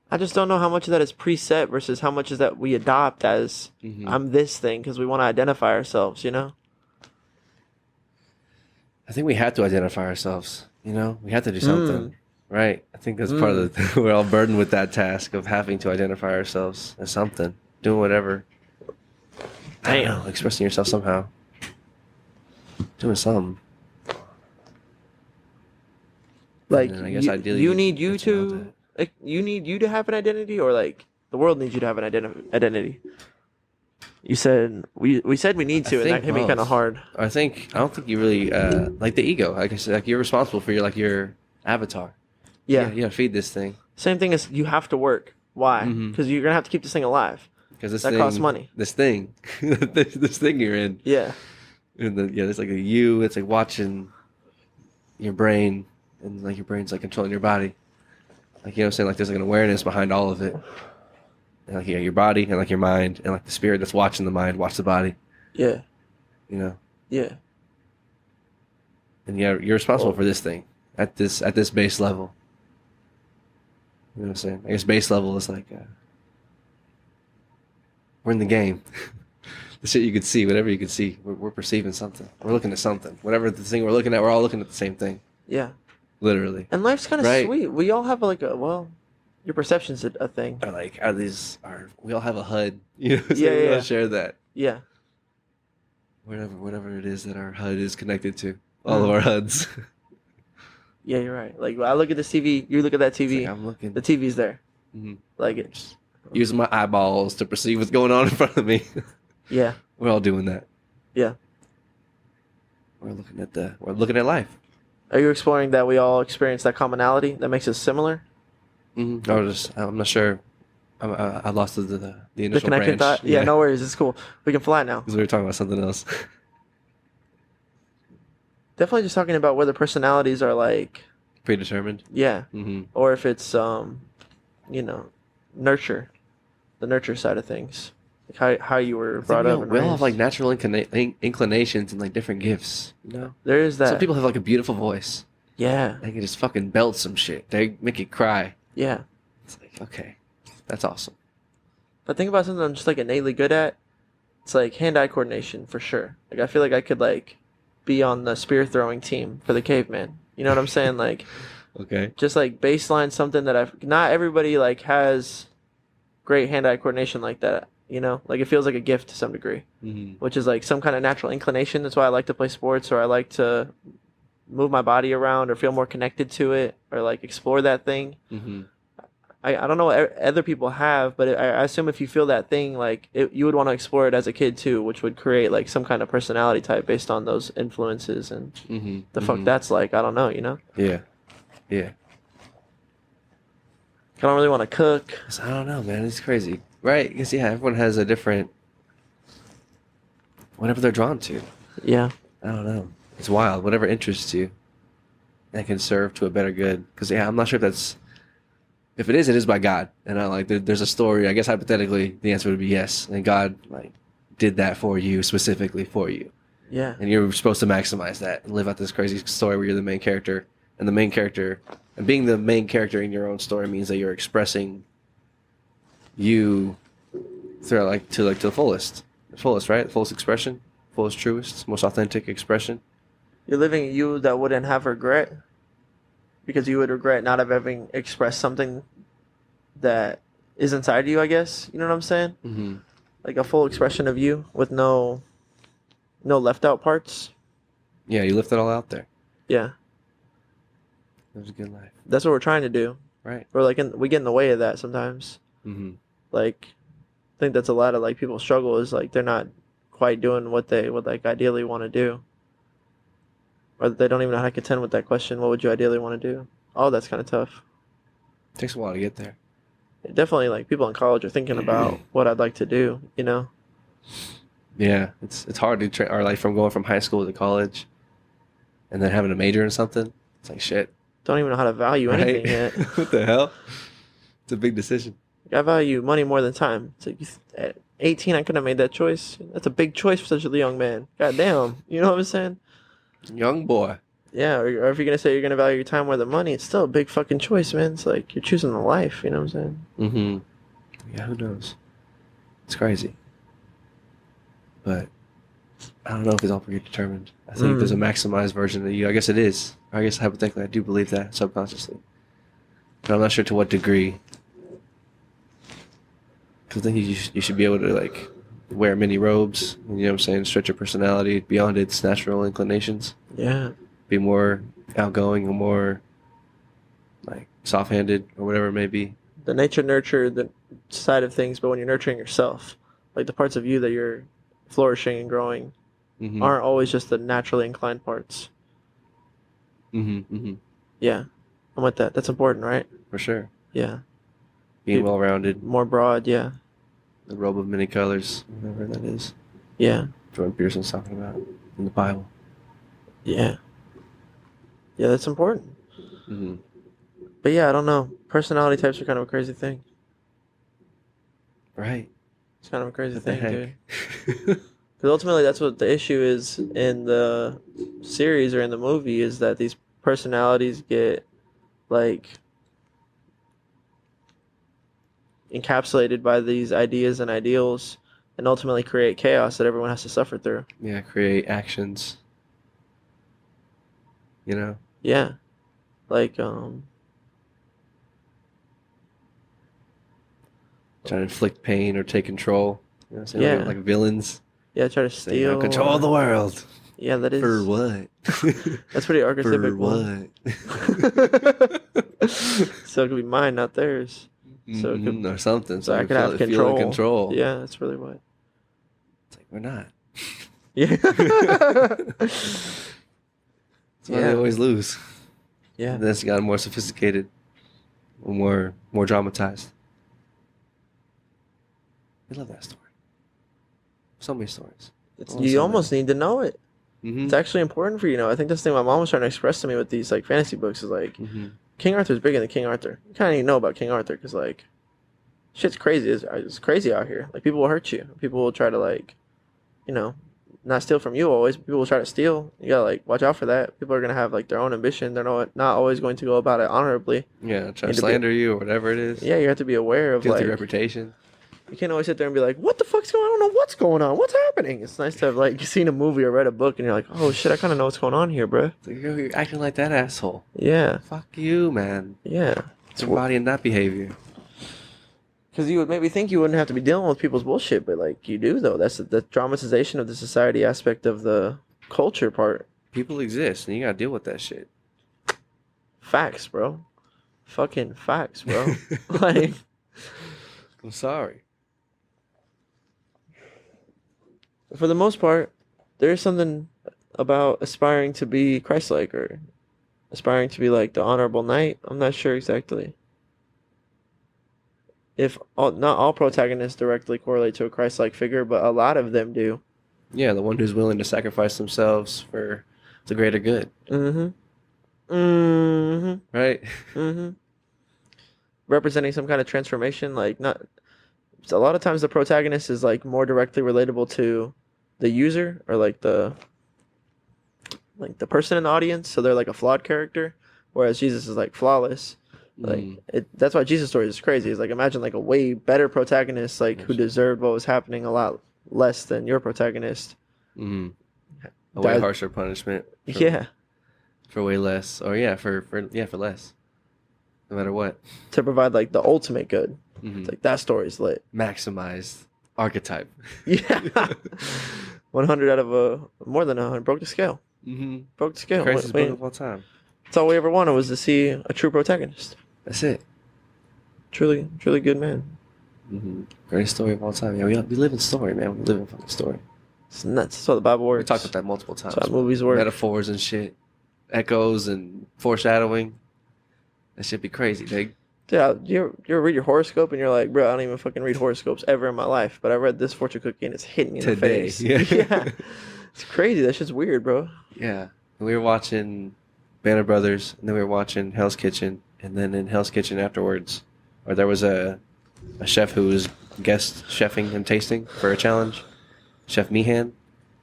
I just don't know how much of that is preset versus how much is that we adopt as I'm this thing because we want to identify ourselves, you know? I think we have to identify ourselves, you know? We have to do something, right? I think that's part of the we're all burdened with that task of having to identify ourselves as something, doing whatever. I don't know, expressing yourself somehow. Doing something. Like, I guess ideally you need you to... Like, you need you to have an identity, or like the world needs you to have an identity. You said we said we need to, and that hit me kind of hard. I don't think you really like the ego. Like I said, like you're responsible for your avatar. Yeah, you gotta feed this thing. Same thing as you have to work. Why? Because you're gonna have to keep this thing alive. Because that costs money. This thing, this thing you're in. Yeah. And there's like a you. It's like watching your brain, and like your brain's like controlling your body. Like, you know what I'm saying? Like, there's like an awareness behind all of it. And like, your body and like your mind and like the spirit that's watching the mind, watch the body. Yeah. You know? Yeah. And you're responsible for this thing at this base level. You know what I'm saying? I guess base level is like, we're in the game. The shit you could see, whatever you could see, we're perceiving something. We're looking at something. Whatever the thing we're looking at, we're all looking at the same thing. Yeah. Literally. And life's kind of sweet. We all have your perception's a thing. Or like, we all have a HUD. You know what I'm saying? We all share that. Yeah. Whatever it is that our HUD is connected to. All of our HUDs. Yeah, you're right. Like, I look at this TV, you look at that TV. Like, I'm looking. The TV's there. Like, it's... Using my eyeballs to perceive what's going on in front of me. Yeah. We're all doing that. Yeah. We're looking at life. Are you exploring that we all experience that commonality that makes us similar? I'm not sure. I lost the initial connection branch. thought? Yeah, no worries. It's cool. We can fly now. Because we were talking about something else. Definitely just talking about whether personalities are like... Predetermined? Yeah. Or if it's, nurture. The nurture side of things. Like how you were brought up. We all have like natural inclinations and like different gifts. You know? There is that. Some people have like a beautiful voice. Yeah. They can just fucking belt some shit. They make you cry. Yeah. It's like, okay. That's awesome. But think about something I'm just like innately good at. It's like hand-eye coordination for sure. Like I feel like I could like be on the spear throwing team for the caveman. You know what I'm saying? Like, okay. Just like baseline something that not everybody like has great hand-eye coordination like that. You know, like it feels like a gift to some degree, which is like some kind of natural inclination. That's why I like to play sports, or I like to move my body around, or feel more connected to it, or like explore that thing. I don't know what other people have, but I assume if you feel that thing, like you would want to explore it as a kid too, which would create like some kind of personality type based on those influences and the fuck that's like. I don't know, you know? Yeah. Yeah. I don't really want to cook. I don't know, man. It's crazy. Right? Because, yeah, everyone has a different... whatever they're drawn to. Yeah. I don't know. It's wild. Whatever interests you, that can serve to a better good. Because, yeah, I'm not sure if that's... if it is by God. And I like there's a story. I guess hypothetically, the answer would be yes. And God, like, did that for you, specifically for you. Yeah. And you're supposed to maximize that and live out this crazy story where you're the main character. And the main character... and being the main character in your own story means that you're expressing you through to the fullest, right? Fullest expression, fullest, truest, most authentic expression. You're living you that wouldn't have regret because you would regret not having expressed something that is inside you, I guess. You know what I'm saying? Mm-hmm. Like a full expression of you with no left out parts. Yeah, you lift it all out there. Yeah. It was a good life. That's what we're trying to do. Right. Or like we get in the way of that sometimes. Mm-hmm. Like, I think that's a lot of like people's struggle is like they're not quite doing what they would like ideally want to do, or they don't even know how to contend with that question. What would you ideally want to do? Oh, that's kind of tough. It takes a while to get there. Definitely, like people in college are thinking about what I'd like to do. You know. Yeah, it's hard to or like from going from high school to college, and then having a major in something. It's like shit. Don't even know how to value anything yet. What the hell? It's a big decision. I value money more than time. It's like at 18, I could have made that choice. That's a big choice for such a young man. God damn. You know what I'm saying? Young boy. Yeah, or if you're going to say you're going to value your time more than money, it's still a big fucking choice, man. It's like you're choosing the life. You know what I'm saying? Mm-hmm. Yeah, who knows? It's crazy. But I don't know if it's all predetermined. I think there's a maximized version of you. I guess it is. I guess hypothetically, I do believe that subconsciously. But I'm not sure to what degree. Because I think you should be able to, like, wear many robes, you know what I'm saying, stretch your personality beyond its natural inclinations. Yeah. Be more outgoing or more, like, soft-handed or whatever it may be. The nature nurture the side of things, but when you're nurturing yourself, like the parts of you that you're flourishing and growing aren't always just the naturally inclined parts. Yeah. I'm with that. That's important, right? For sure. Yeah. Being well-rounded. More broad, yeah. The robe of many colors, whatever that is. Yeah. Jordan Peterson's talking about in the Bible. Yeah. Yeah, that's important. But yeah, I don't know. Personality types are kind of a crazy thing. Right. It's kind of a crazy What the thing, heck? dude. Because ultimately, that's what the issue is in the series or in the movie is that these personalities get, like, encapsulated by these ideas and ideals and ultimately create chaos that everyone has to suffer through. Yeah, create actions. You know? Yeah. Like, Trying to inflict pain or take control. You know what I'm saying? Yeah. Like villains. yeah, try to Saying, "I'll steal. control the world. Yeah, that is. For what? That's pretty archetypical. For what? So it could be mine, not theirs. So it could, or something. so I you could have feel in control. control. Yeah, that's really what. It's like, we're not. Yeah. That's why Yeah. they always lose. Yeah. And then it's gotten more sophisticated, more dramatized. I love that story. So many stories. You almost need to know it. Mm-hmm. It's actually important for you to know. I think that's the thing my mom was trying to express to me with these like fantasy books is like King Arthur's bigger than King Arthur. You kind of need to know about King Arthur because like shit's crazy. It's crazy out here. Like people will hurt you. People will try to like, you know, not steal from you always. People will try to steal. You gotta like watch out for that. People are gonna have like their own ambition. They're not always going to go about it honorably. Yeah, try to slander you or whatever it is. Yeah, you have to be aware of Guilty like reputation. You can't always sit there and be like, what the fuck's going on? I don't know what's going on. What's happening? It's nice to have like seen a movie or read a book and you're like, oh shit, I kind of know what's going on here, bro. It's like, you're acting like that asshole. Yeah. Fuck you, man. Yeah. It's embodying that behavior. Because you would maybe think you wouldn't have to be dealing with people's bullshit, but like you do though. That's the dramatization of the society aspect of the culture part. People exist and you gotta deal with that shit. Facts, bro. Fucking facts, bro. Like, I'm sorry. for the most part, there's something about aspiring to be Christ-like or aspiring to be like the honorable knight. I'm not sure exactly if not all protagonists directly correlate to a Christ-like figure, but a lot of them do. Yeah, the one who's willing to sacrifice themselves for the greater good. Mm-hmm. Mm-hmm. Right? Mm-hmm. Representing some kind of transformation, like not. A lot of times the protagonist is like more directly relatable to the user or like the person in the audience, so they're like a flawed character, whereas Jesus is like flawless. Like that's why Jesus' story is crazy. It's like imagine like a way better protagonist, like who deserved what was happening a lot less than your protagonist. Mm-hmm. A way harsher punishment. For way less, or for less. No matter what. To provide like the ultimate good. Mm-hmm. It's like that story's lit. Maximized archetype. Yeah. 100 out of more than 100 broke the scale. Mm-hmm. Broke the scale. Craziest book of all time. That's all we ever wanted was to see a true protagonist. That's it. Truly, truly good man. Mm-hmm. Greatest story of all time. Yeah, we live in story, man. We live in fucking story. It's nuts. That's how the Bible works. We talked about that multiple times. That's how movies work. Metaphors and shit. Echoes and foreshadowing. That should be crazy, Big. Yeah, you ever read your horoscope and you're like, bro, I don't even fucking read horoscopes ever in my life, but I read this fortune cookie and it's hitting me in the face. Yeah. Yeah. It's crazy. That shit's weird, bro. Yeah. We were watching Band of Brothers, and then we were watching Hell's Kitchen, and then in Hell's Kitchen afterwards, or there was a chef who was guest chefing and tasting for a challenge, Chef Meehan,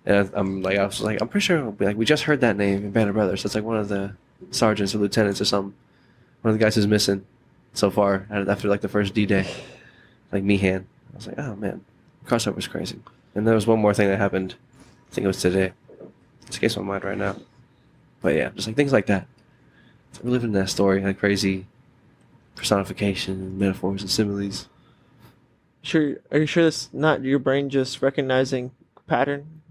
and I was like, I'm pretty sure we just heard that name in Band of Brothers. It's like one of the sergeants or lieutenants or something. One of the guys who's missing so far after like the first D-Day, like Meehan. I was like, oh man, crossover's crazy. And there was one more thing that happened. I think it was today. It's escapes my mind right now. But yeah, just like things like that. We're living that story, like crazy personification and metaphors and similes. Sure. Are you sure that's not your brain just recognizing pattern?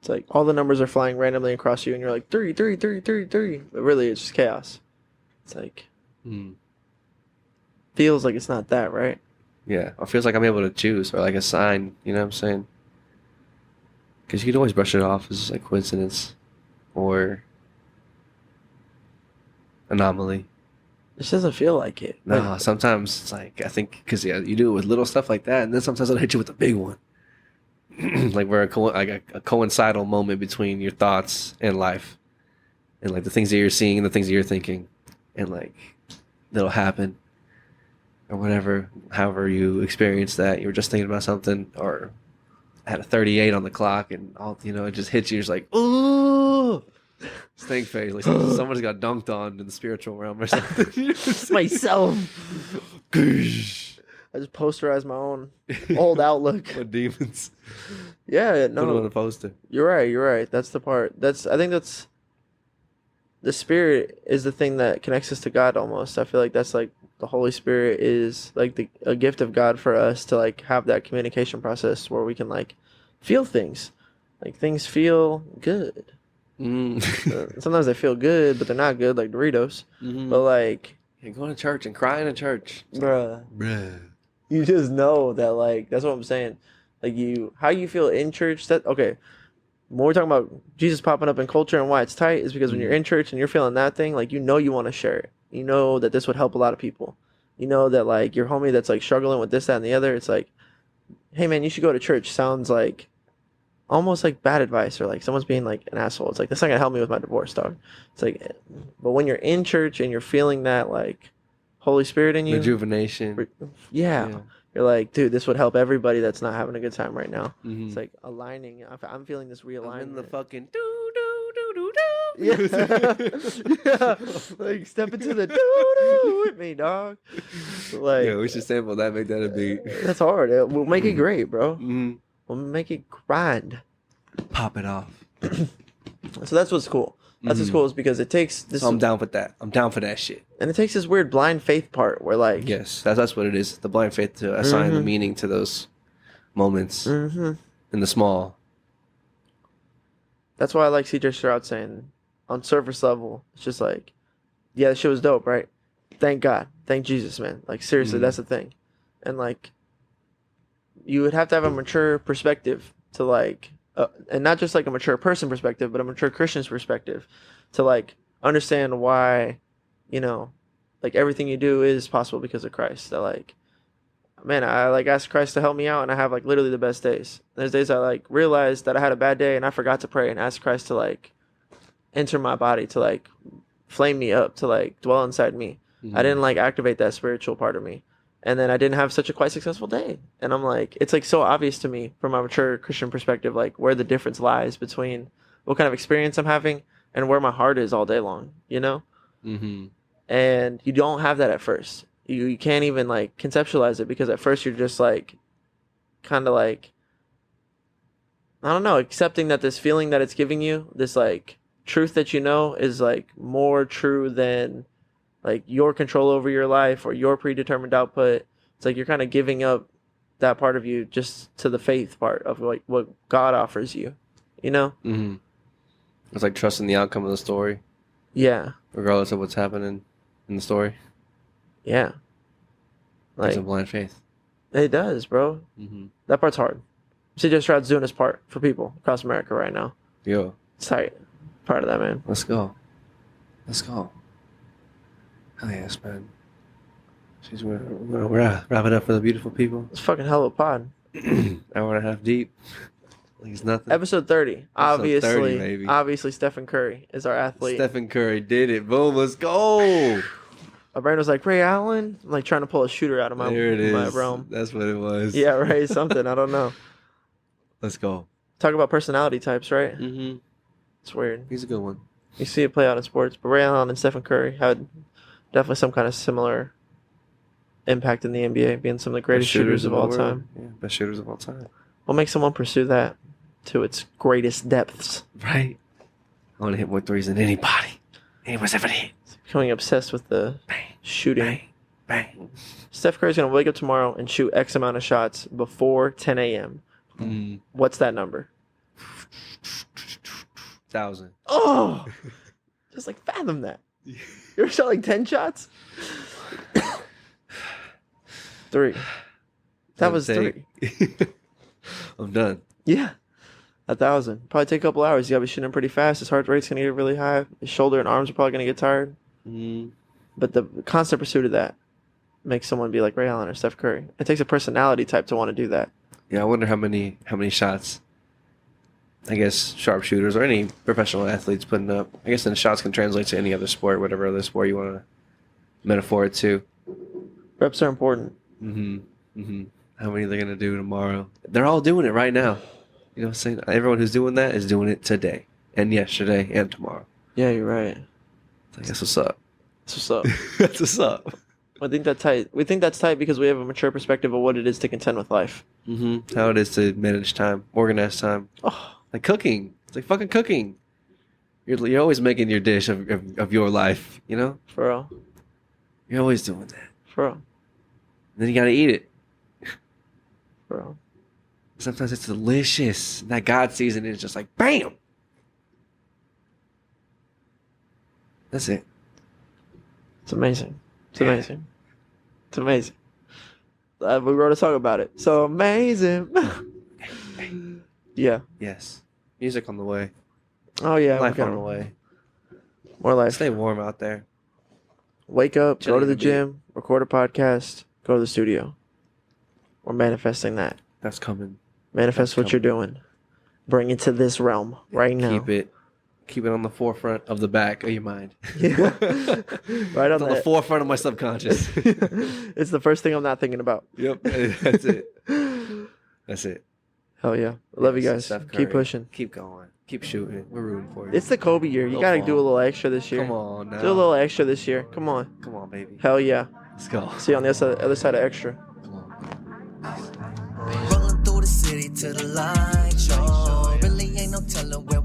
It's like all the numbers are flying randomly across you, and you're like 3, 3, 3, 3, 3. But really, it's just chaos. It's like feels like it's not that, right? Yeah, or feels like I'm able to choose, or like a sign. You know what I'm saying? Because you could always brush it off as like coincidence or anomaly. This doesn't feel like it. No, Like, sometimes it's like, I think, because you do it with little stuff like that, and then sometimes it'll hit you with a big one. Like where a coincidental moment between your thoughts and life, and like the things that you're seeing and the things that you're thinking, and like that'll happen, or whatever, however you experience that. You were just thinking about something, or had a 38 on the clock, and all it just hits you. You're just like, ooh. Snake face, like someone's got dunked on in the spiritual realm or something. myself. I just posterized my own old outlook. What demons? Yeah, Put it on no, a poster. you're right. You're right. That's the part. I think that's the spirit is the thing that connects us to God. Almost, I feel like that's like the Holy Spirit is like a gift of God for us to like have that communication process where we can like feel things, like things feel good. Sometimes they feel good, but they're not good, like Doritos. But like, going to church and crying in church, bruh, bruh. you just know that like that's what I'm saying. Like how you feel in church. That okay. When we're talking about Jesus popping up in culture and why it's tight is because when you're in church and you're feeling that thing, like you want to share it. You know that this would help a lot of people. You know that like your homie that's like struggling with this, that, and the other. It's like, hey man, you should go to church. Sounds like almost like bad advice or like someone's being like an asshole. It's like that's not gonna help me with my divorce, dog. It's like, but when you're in church and you're feeling that like Holy Spirit in you, rejuvenation, yeah. You're like, dude, this would help everybody that's not having a good time right now. It's like aligning. I'm feeling this realignment. I'm in the fucking do do do do do. Yeah, like step into the do do with me, dog. Like, yeah, we should sample that. Make that a beat. That's hard. We'll make it great, bro. We'll make it grind. Pop it off. So that's what's cool. That's what's cool is because it takes this. So I'm down with that. I'm down for that shit. And it takes this weird blind faith part where like. Yes, that's what it is. The blind faith to assign the meaning to those moments in the small. That's why I like CJ Stroud saying, on surface level, it's just like, yeah, that shit was dope, right? Thank God. Thank Jesus, man. Like, seriously, that's the thing. And, like, you would have to have a mature perspective to, like, and not just, like, a mature person perspective, but a mature Christian's perspective to, like, understand why, you know, like, everything you do is possible because of Christ. That, like, man, I, like, ask Christ to help me out, and I have, like, literally the best days. There's days I, like, realized that I had a bad day, and I forgot to pray and ask Christ to, like, enter my body, to, like, flame me up, to, like, dwell inside me. I didn't like activate that spiritual part of me, and then I didn't have such a quite successful day. And I'm like, it's like so obvious to me from a mature Christian perspective, like where the difference lies between what kind of experience I'm having and where my heart is all day long, you know. And you don't have that at first. You can't even like conceptualize it, because at first you're just like kind of like, I don't know, accepting that this feeling that it's giving you, this like truth that you know is like more true than like your control over your life or your predetermined output. It's like you're kind of giving up that part of you just to the faith part of like what God offers you, you know? It's like trusting the outcome of the story. Yeah. Regardless of what's happening in the story. Yeah. Like, it's a blind faith. It does, bro. That part's hard. CJ Stroud's doing his part for people across America right now. Yo. It's tight. Part of that, man. Let's go. Let's go. Hell yes, man. We're wrap it up for the beautiful people. It's fucking hell of a pod. Hour and a half deep. Like it's nothing. Episode 30. Obviously, 30, baby. Obviously, Stephen Curry is our athlete. Stephen Curry did it. Boom, let's go. My brain was like, Ray Allen? I'm like trying to pull a shooter out of my, there it is. my realm. That's what it was. Yeah, right. Something. I don't know. Let's go. Talk about personality types, right? It's weird. He's a good one. You see it play out in sports, but Ray Allen and Stephen Curry had definitely some kind of similar impact in the NBA, being some of the greatest shooters of all time. Yeah, best shooters of all time. What makes someone pursue that to its greatest depths? Right. I want to hit more threes than anybody. Anyone's ever hit. Becoming obsessed with the shooting. Bang, bang. Steph Curry's going to wake up tomorrow and shoot X amount of shots before 10 a.m. What's that number? 1,000. Oh! Just like fathom that. You ever shot like 10 shots? 3. That was 3. I'm done. Yeah. 1,000. Probably take a couple hours. You gotta be shooting pretty fast. His heart rate's gonna get really high. His shoulder and arms are probably gonna get tired. But the constant pursuit of that makes someone be like Ray Allen or Steph Curry. It takes a personality type to want to do that. Yeah, I wonder how many shots, I guess, sharpshooters or any professional athletes putting up. I guess then shots can translate to any other sport, whatever other sport you want to metaphor it to. Reps are important. How many they're gonna do tomorrow? They're all doing it right now. You know what I'm saying? Everyone who's doing that is doing it today and yesterday and tomorrow. Yeah, you're right. That's what's up. That's what's up. That's what's up. I think that's tight. We think that's tight because we have a mature perspective of what it is to contend with life. How it is to manage time, organize time. Oh, like cooking. It's like fucking cooking. You're always making your dish of your life, you know? for real. You're always doing that. For real. And then you gotta eat it. For real. Sometimes it's delicious. That God season is just like, bam! That's it. It's amazing. It's amazing. It's amazing. We wrote a song about it. So amazing. Yeah. Yes. Music on the way. Oh, yeah. Life on the way. More life. Stay warm out there. Wake up, Chilling go to the a bit. gym, record a podcast, go to the studio. We're manifesting that. That's coming. Manifest what you're doing. Bring it to this realm right now. Keep it on the forefront of the back of your mind. Yeah. Right on It's on the forefront of my subconscious. It's the first thing I'm not thinking about. Yep. That's it. That's it. Hell yeah. I love you Yes, guys. Steph Keep Curry. pushing. Keep going. Keep shooting. We're rooting for you. It's the Kobe year. You Go gotta for do a it. little extra this year. Come on now. Do a little extra this year. Come on. Come on, baby. Hell yeah. Let's go. See you on the other side of extra. Come on. Rolling through the city to the light show. Really ain't no telling where